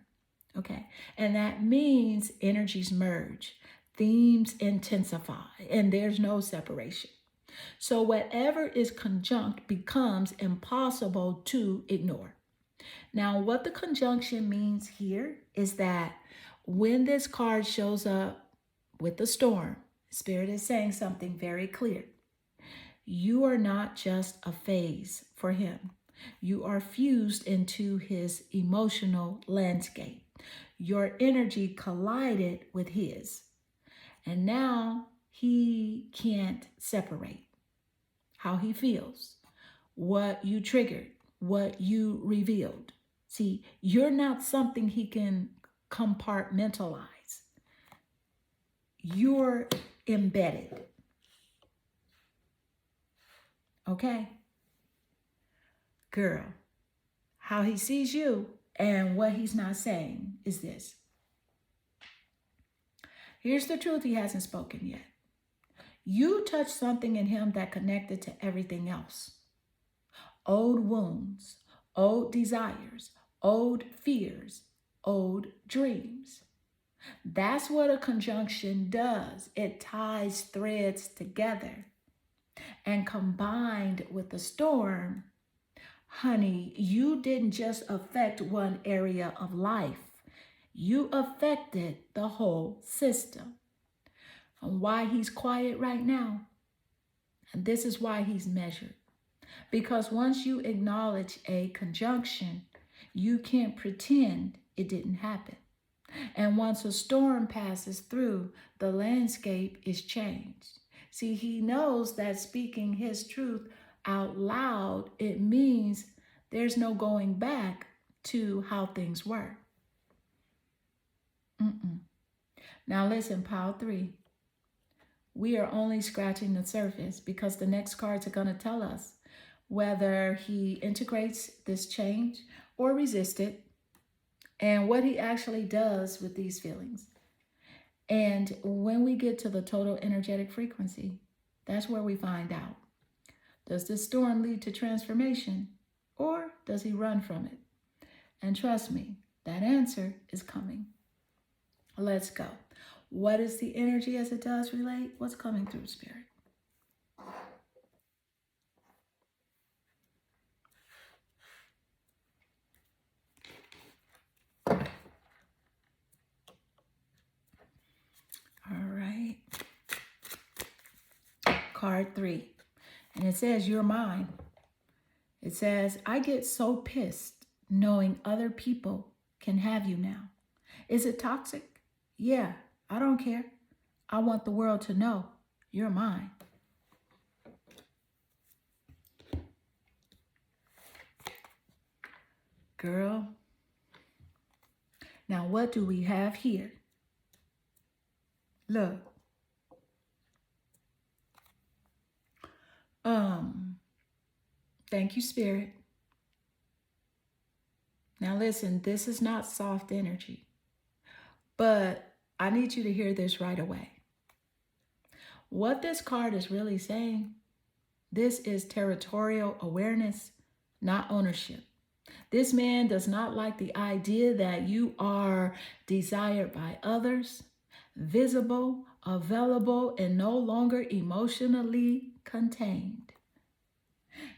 A: Okay. And that means energies merge, themes intensify, and there's no separation. So whatever is conjunct becomes impossible to ignore. Now, what the conjunction means here is that when this card shows up with the storm, Spirit is saying something very clear. You are not just a phase for him. You are fused into his emotional landscape. Your energy collided with his. And now he can't separate. how he feels, what you triggered, what you revealed. See, you're not something he can compartmentalize. You're embedded. Okay? Girl, how he sees you and what he's not saying is this. Here's the truth he hasn't spoken yet. You touched something in him that connected to everything else. Old wounds, old desires, old fears, old dreams. That's what a conjunction does. It ties threads together. And combined with the storm, honey, you didn't just affect one area of life. You affected the whole system. And why he's quiet right now, and this is why he's measured. Because once you acknowledge a conjunction, you can't pretend it didn't happen. And once a storm passes through, the landscape is changed. See, he knows that speaking his truth out loud, it means there's no going back to how things were. Now listen, pile 3. We are only scratching the surface because the next cards are going to tell us whether he integrates this change or resists it, and what he actually does with these feelings. And when we get to the total energetic frequency, that's where we find out. Does this storm lead to transformation, or does he run from it? And trust me, that answer is coming. Let's go. What is the energy as it does relate? What's coming through, Spirit? All right. Card 3. And it says, you're mine. It says, I get so pissed knowing other people can have you now. Is it toxic? Yeah, I don't care. I want the world to know you're mine. Girl. Now, what do we have here? Look. Thank you, Spirit. Now listen, this is not soft energy, but I need you to hear this right away. What this card is really saying, this is territorial awareness, not ownership. This man does not like the idea that you are desired by others, visible, available, and no longer emotionally contained.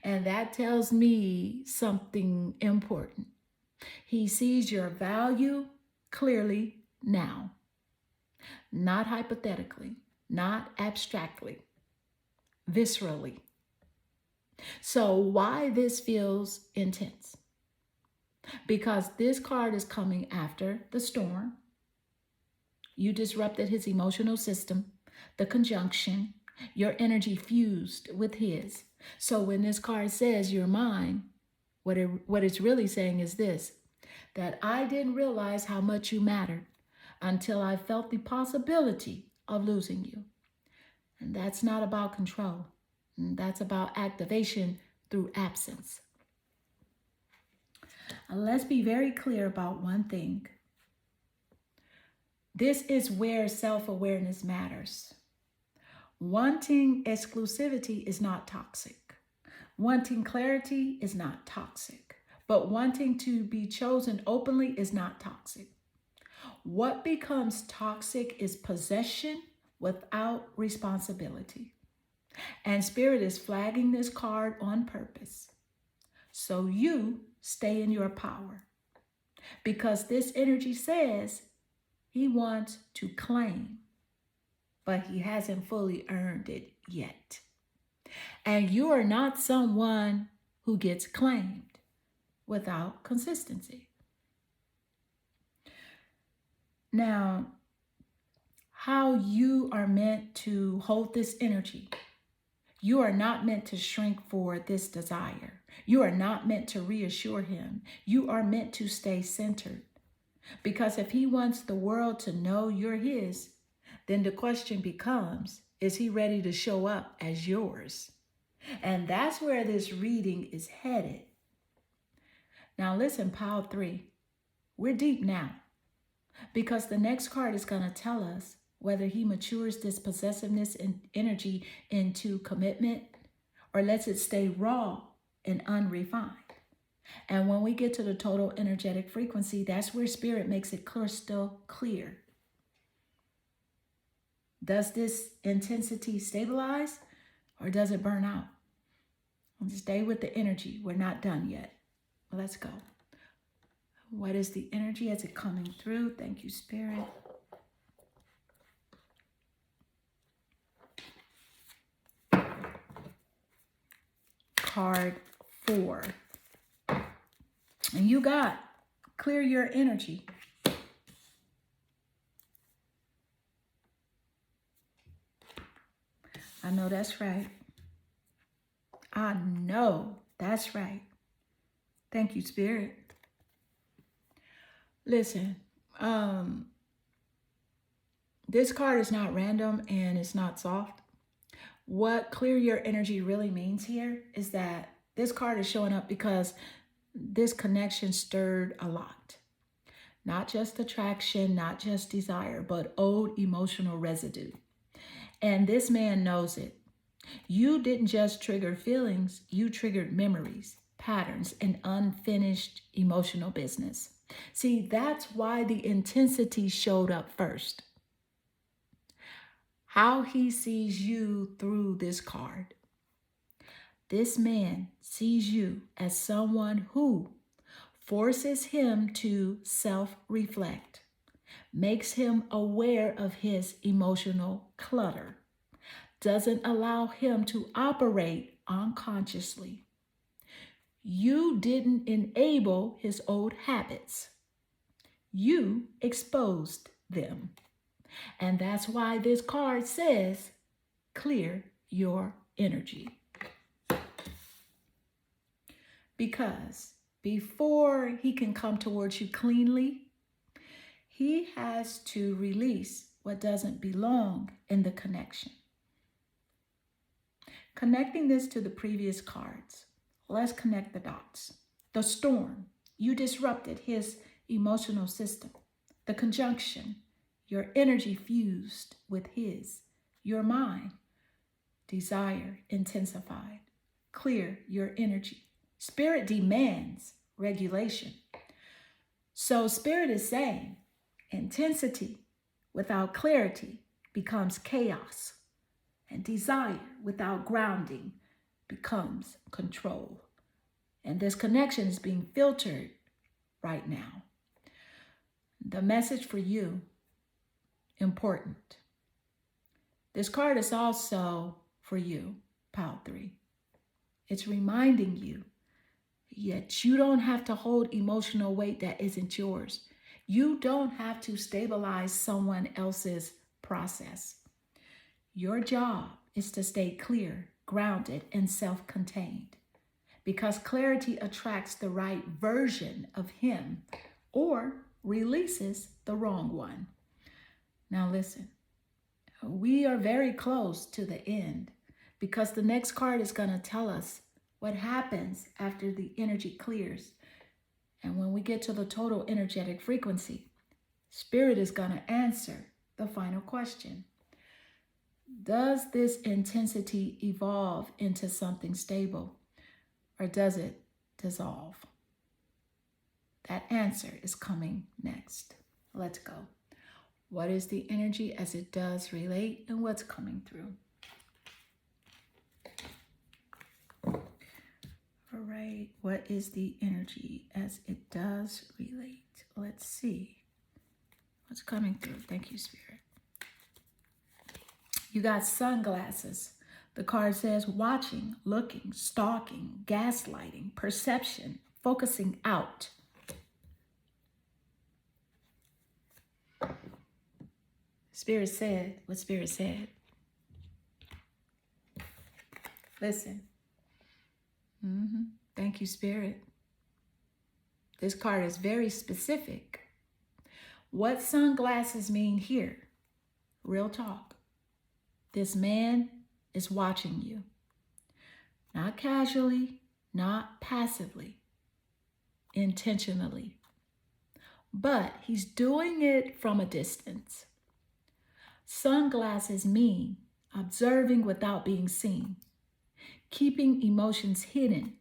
A: And that tells me something important. He sees your value clearly now, not hypothetically, not abstractly, viscerally. So why this feels intense? Because this card is coming after the storm. You disrupted his emotional system, the conjunction, your energy fused with his. So when this card says you're mine, what it's really saying is this, that I didn't realize how much you mattered until I felt the possibility of losing you. And that's not about control. That's about activation through absence. And let's be very clear about one thing. This is where self-awareness matters. Wanting exclusivity is not toxic. Wanting clarity is not toxic. But wanting to be chosen openly is not toxic. What becomes toxic is possession without responsibility. And Spirit is flagging this card on purpose. So you stay in your power. Because this energy says he wants to claim, but he hasn't fully earned it yet. And you are not someone who gets claimed without consistency. Now, how you are meant to hold this energy. You are not meant to shrink for this desire. You are not meant to reassure him. You are meant to stay centered. Because if he wants the world to know you're his, then the question becomes, is he ready to show up as yours? And that's where this reading is headed. Now listen, pile 3, we're deep now, because the next card is going to tell us whether he matures this possessiveness and energy into commitment or lets it stay raw and unrefined. And when we get to the total energetic frequency, that's where spirit makes it crystal clear. Does this intensity stabilize or does it burn out? Stay with the energy. We're not done yet. Let's go. What is the energy as it coming through? Thank you, Spirit. Card 4. And you got clear your energy. I know that's right. I know that's right. Thank you, Spirit. Listen, this card is not random and it's not soft. What clear your energy really means here is that this card is showing up because this connection stirred a lot. Not just attraction, not just desire, but old emotional residue. And this man knows it. You didn't just trigger feelings, you triggered memories, patterns, and unfinished emotional business. See, that's why the intensity showed up first. How he sees you through this card. This man sees you as someone who forces him to self-reflect, makes him aware of his emotional clutter, doesn't allow him to operate unconsciously. You didn't enable his old habits. You exposed them. And that's why this card says, clear your energy. Because before he can come towards you cleanly, he has to release what doesn't belong in the connection. Connecting this to the previous cards, let's connect the dots. The storm, you disrupted his emotional system. The conjunction, your energy fused with his. Your mind, desire intensified. Clear your energy. Spirit demands regulation. So Spirit is saying intensity without clarity becomes chaos. And desire without grounding becomes control. And this connection is being filtered right now. The message for you, important. This card is also for you, pile 3. It's reminding you, yet you don't have to hold emotional weight that isn't yours. You don't have to stabilize someone else's process. Your job is to stay clear, grounded, and self-contained, because clarity attracts the right version of him or releases the wrong one. Now listen, we are very close to the end, because the next card is going to tell us what happens after the energy clears. And when we get to the total energetic frequency, Spirit is going to answer the final question. Does this intensity evolve into something stable, or does it dissolve? That answer is coming next. Let's go. What is the energy as it does relate, and what's coming through? All right, what is the energy as it does relate? Let's see what's coming through. Thank you, Spirit. You got sunglasses. The card says watching, looking, stalking, gaslighting, perception, focusing out. Spirit said what Spirit said. Listen. Thank you, Spirit. This card is very specific. What sunglasses mean here? Real talk. This man is watching you. Not casually, not passively, intentionally. But he's doing it from a distance. Sunglasses mean observing without being seen, keeping emotions hidden,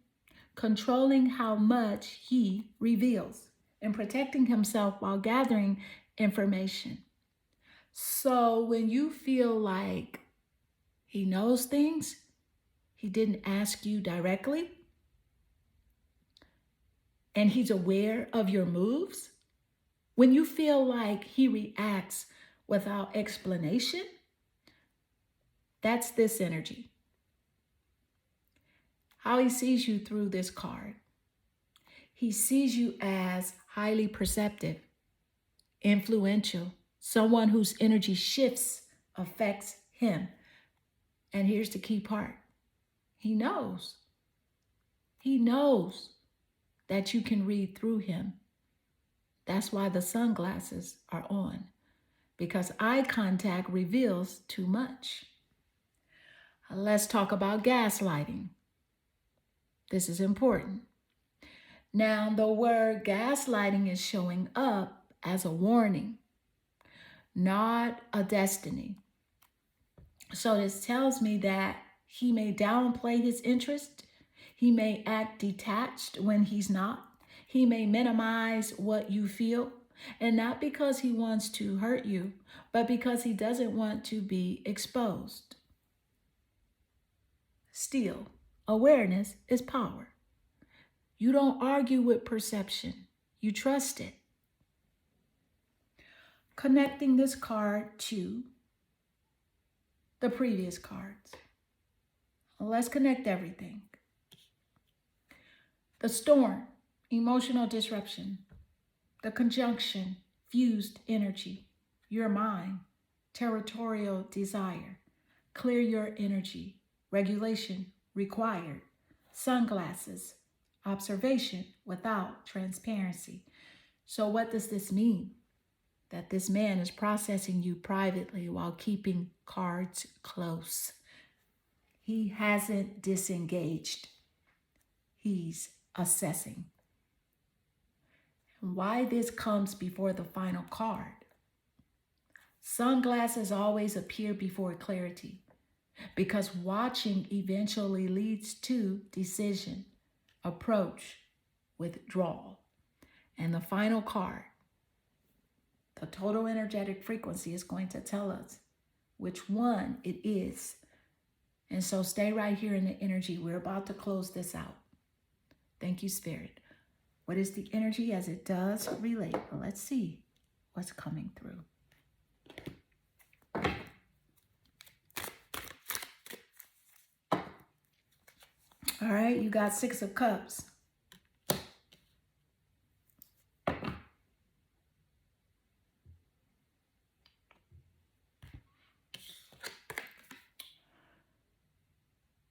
A: controlling how much he reveals, and protecting himself while gathering information. So when you feel like he knows things, he didn't ask you directly, and he's aware of your moves, when you feel like he reacts without explanation, that's this energy. How he sees you through this card. He sees you as highly perceptive, influential, someone whose energy shifts affects him. And here's the key part. He knows. He knows that you can read through him. That's why the sunglasses are on, because eye contact reveals too much. Let's talk about gaslighting. This is important. Now, the word gaslighting is showing up as a warning, not a destiny. So this tells me that he may downplay his interest. He may act detached when he's not. He may minimize what you feel, and not because he wants to hurt you, but because he doesn't want to be exposed. Still, awareness is power. You don't argue with perception. You trust it. Connecting this card to the previous cards. Let's connect everything. The storm, emotional disruption. The conjunction, fused energy. Your mind, territorial desire. Clear your energy. Regulation required. Sunglasses, observation without transparency. So what does this mean? That this man is processing you privately while keeping cards close. He hasn't disengaged. He's assessing. Why this comes before the final card. Sunglasses always appear before clarity, because watching eventually leads to decision, approach, withdrawal. And the final card, the total energetic frequency, is going to tell us which one it is. And so stay right here in the energy. We're about to close this out. Thank you, Spirit. What is the energy as it does relate? Well, let's see what's coming through. All right, you got 6 of Cups.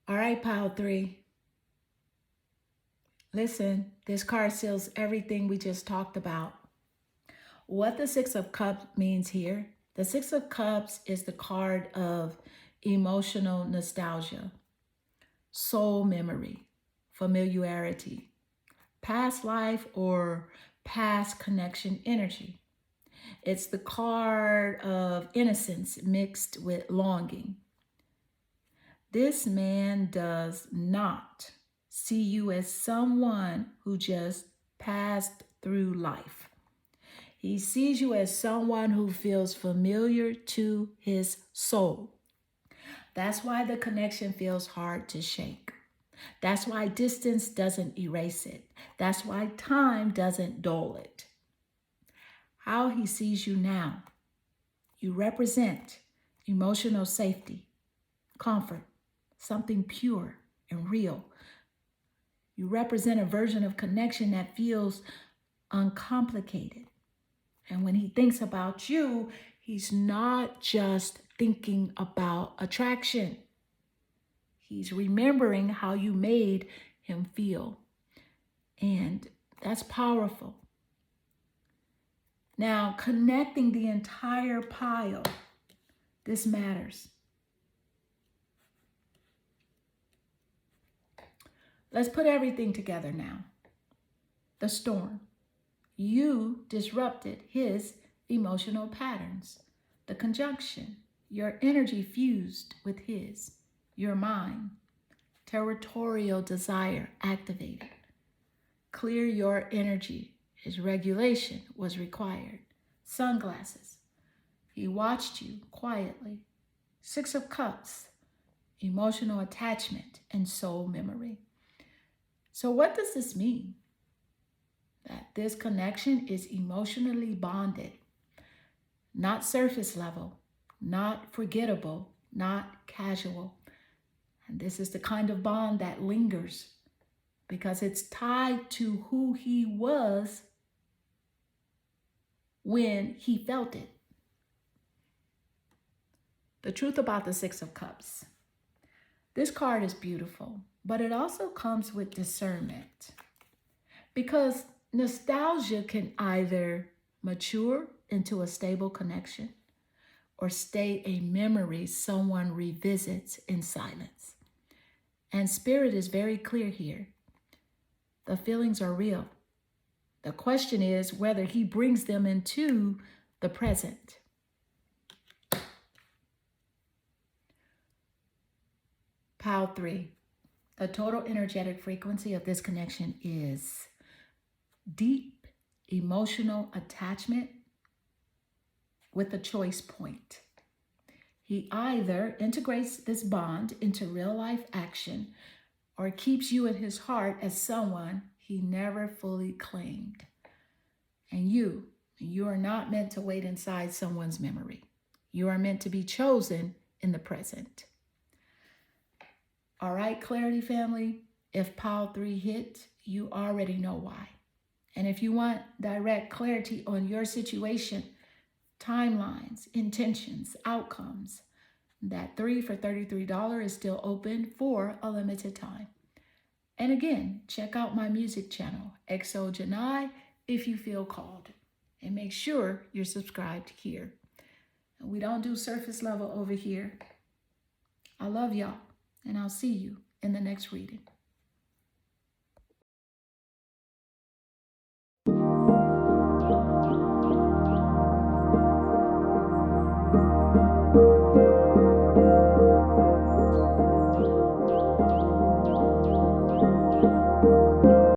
A: All right, pile 3. Listen, this card seals everything we just talked about. What the 6 of Cups means here, the 6 of Cups is the card of emotional nostalgia, soul memory, familiarity, past life or past connection energy. It's the card of innocence mixed with longing. This man does not see you as someone who just passed through life. He sees you as someone who feels familiar to his soul. That's why the connection feels hard to shake. That's why distance doesn't erase it. That's why time doesn't dull it. How he sees you now. You represent emotional safety, comfort, something pure and real. You represent a version of connection that feels uncomplicated. And when he thinks about you, he's not just thinking about attraction. He's remembering how you made him feel. And that's powerful. Now, connecting the entire pile, this matters. Let's put everything together now. The storm. You disrupted his emotional patterns. The conjunction. Your energy fused with his. Your mind. Territorial desire activated. Clear your energy. His regulation was required. Sunglasses. He watched you quietly. 6 of Cups. Emotional attachment and soul memory. So what does this mean? That this connection is emotionally bonded. Not surface level. Not forgettable. Not casual. And this is the kind of bond that lingers because it's tied to who he was when he felt it. The truth about the 6 of Cups. This card is beautiful, but it also comes with discernment because nostalgia can either mature into a stable connection or stay a memory someone revisits in silence. And Spirit is very clear here. The feelings are real. The question is whether he brings them into the present. Pile 3. The total energetic frequency of this connection is deep emotional attachment with a choice point. He either integrates this bond into real life action or keeps you in his heart as someone he never fully claimed. And you are not meant to wait inside someone's memory. You are meant to be chosen in the present. All right, Clarity family, if pile 3 hit, you already know why. And if you want direct clarity on your situation, timelines, intentions, outcomes, that 3 for $33 is still open for a limited time. And again, check out my music channel, XO Janai, if you feel called. And make sure you're subscribed here. We don't do surface level over here. I love y'all, and I'll see you in the next reading.